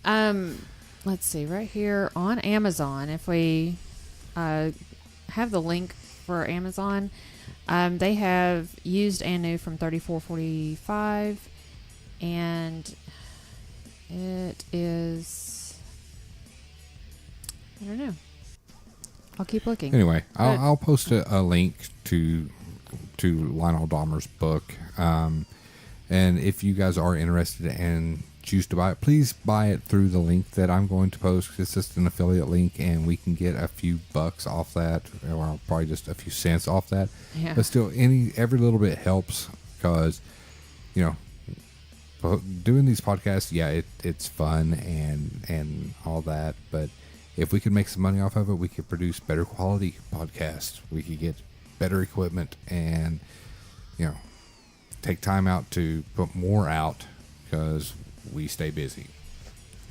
Let's see, right here on Amazon, if we have the link for Amazon, they have used and new from $34.45, and it is, I don't know. I'll keep looking. Anyway, I'll post a link to Lionel Dahmer's book. And if you guys are interested and choose to buy it, please buy it through the link that I'm going to post. It's just an affiliate link, and we can get a few bucks off that, or probably just a few cents off that. Yeah. But still, every little bit helps, because, doing these podcasts, it's fun and all that. But if we could make some money off of it, we could produce better quality podcasts. We could get better equipment and, take time out to put more out, because we stay busy.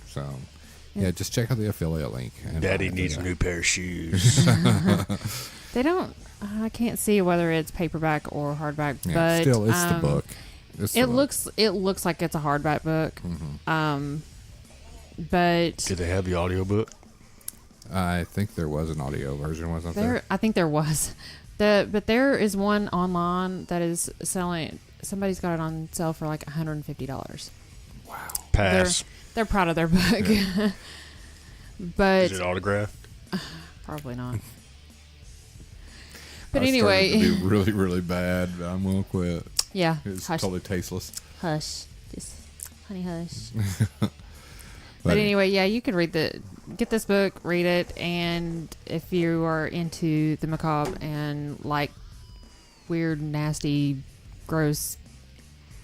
So, just check out the affiliate link. And Daddy needs a new pair of shoes. They don't, I can't see whether it's paperback or hardback, but still, it's the book. It looks like it's a hardback book. But Did they have the audiobook? I think there was an audio version, wasn't there? I think there was. But there is one online that is selling. Somebody's got it on sale for like $150. Wow. Pass. They're proud of their book. Yeah. But Is it autographed? probably not. But I anyway, started to do really, really bad. I'm gonna quit. yeah. It's Hush. totally tasteless. Hush. Just honey hush. But anyway, you can get this book, read it, and if you are into the macabre and like weird, nasty, gross,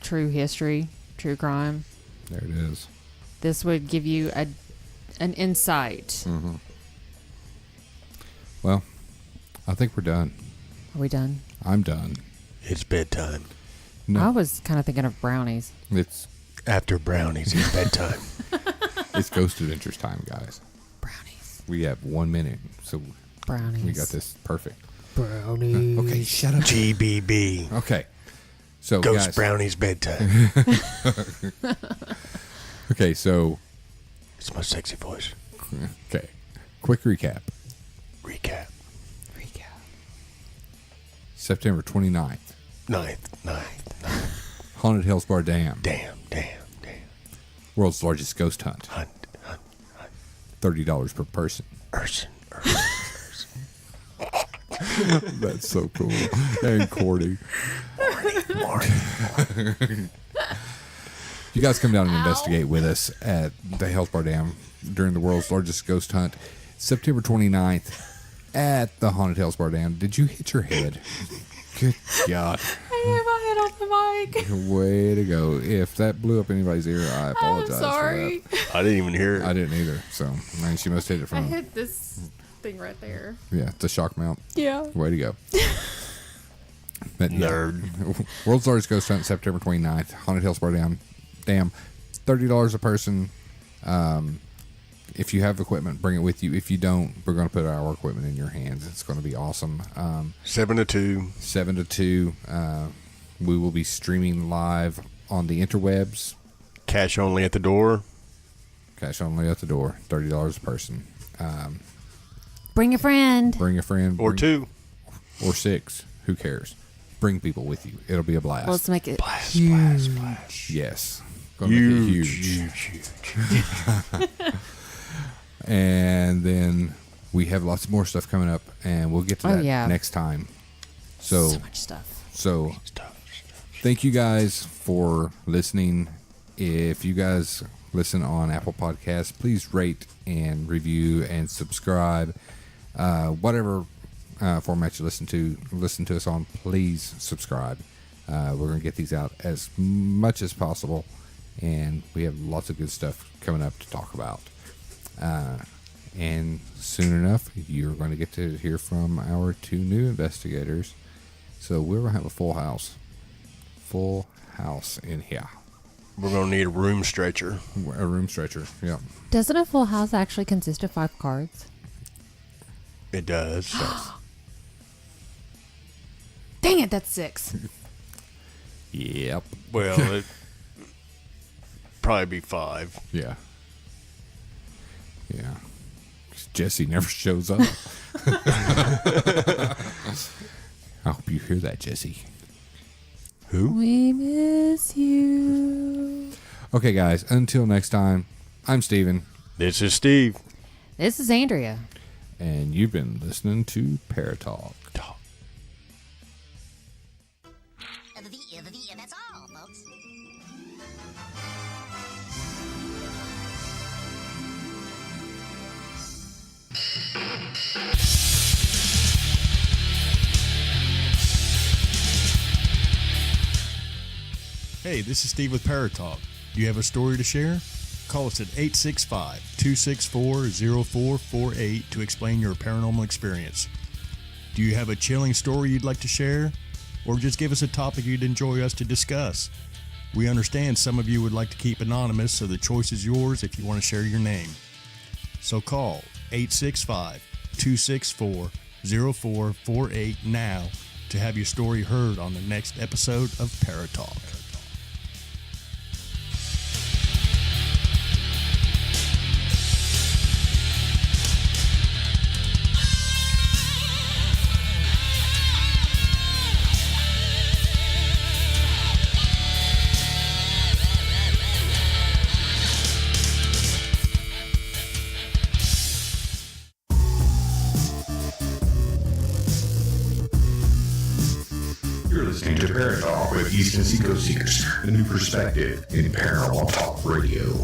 true history, true crime, there it is. this would give you an insight. Mm-hmm. Well, I think we're done. Are we done? I'm done. It's bedtime. No, I was kind of thinking of brownies. it's After brownies, it's bedtime. it's Ghost Adventures time, guys. Brownies. We have 1 minute, so Brownies. we got this perfect. Brownies. Okay, shut up. GBB. Okay, so Ghost guys, brownies bedtime. okay, so It's my sexy voice. okay, quick recap. Recap. September 29th, 9th. Haunted Hills Bar Dam, Damn. world's largest ghost hunt. Hunt. $30 per person. Urson. That's so cool. And Cordy. Morning. You guys come down and investigate with us at the Hills Bar Dam during the world's largest ghost hunt. September 29th at the Haunted Tales Bar Down. Did you hit your head? Good God. I hit my head on the mic. Way to go. If that blew up anybody's ear, I apologize. I'm sorry. For that. I didn't even hear it. I didn't either. So, man, she must hit it I from. hit this thing right there. Yeah, the shock mount. Yeah. Way to go. But, yeah. Nerd. World's Largest Ghost Hunt, September 29th. Haunted Tales Bar Down. Damn. $30 a person. If you have equipment, bring it with you. If you don't, we're going to put our equipment in your hands. It's going to be awesome. 7 to 2. 7 to 2. We will be streaming live on the interwebs. Cash only at the door. Cash only at the door. $30 a person. Bring a friend. Bring a friend. Or 2. Or 6. Who cares? Bring people with you. It'll be a blast. Let's make it Splash. Yes. Gonna make it Huge. And then we have lots more stuff coming up, and we'll get to that next time. so much stuff. So thank you guys for listening. If you guys listen on Apple Podcasts, please rate and review and subscribe. Whatever format you listen to us on, please subscribe. We're going to get these out as much as possible, and we have lots of good stuff coming up to talk about. And soon enough, you're going to get to hear from our 2 new investigators. So we're going to have a full house. Full house in here. We're going to need a room stretcher. A room stretcher, yeah. Doesn't a full house actually consist of 5 cards? It does. Dang it, that's 6. Yep. Well, it probably be 5. Yeah. Yeah. Jesse never shows up. I hope you hear that, Jesse. Who? We miss you. Okay, guys. Until next time, I'm Steven. This is Steve. This is Andrea. And you've been listening to Paratalk. And that's all, folks. Hey, this is Steve with Paratalk. Do you have a story to share? Call us at 865-264-0448 to explain your paranormal experience. Do you have a chilling story you'd like to share? Or just give us a topic you'd enjoy us to discuss? We understand some of you would like to keep anonymous, so the choice is yours if you want to share your name. So call 865-264-0448 now to have your story heard on the next episode of Paratalk. You're listening to Paratalk with East and Seacoast Seekers, a new perspective in paranormal talk radio.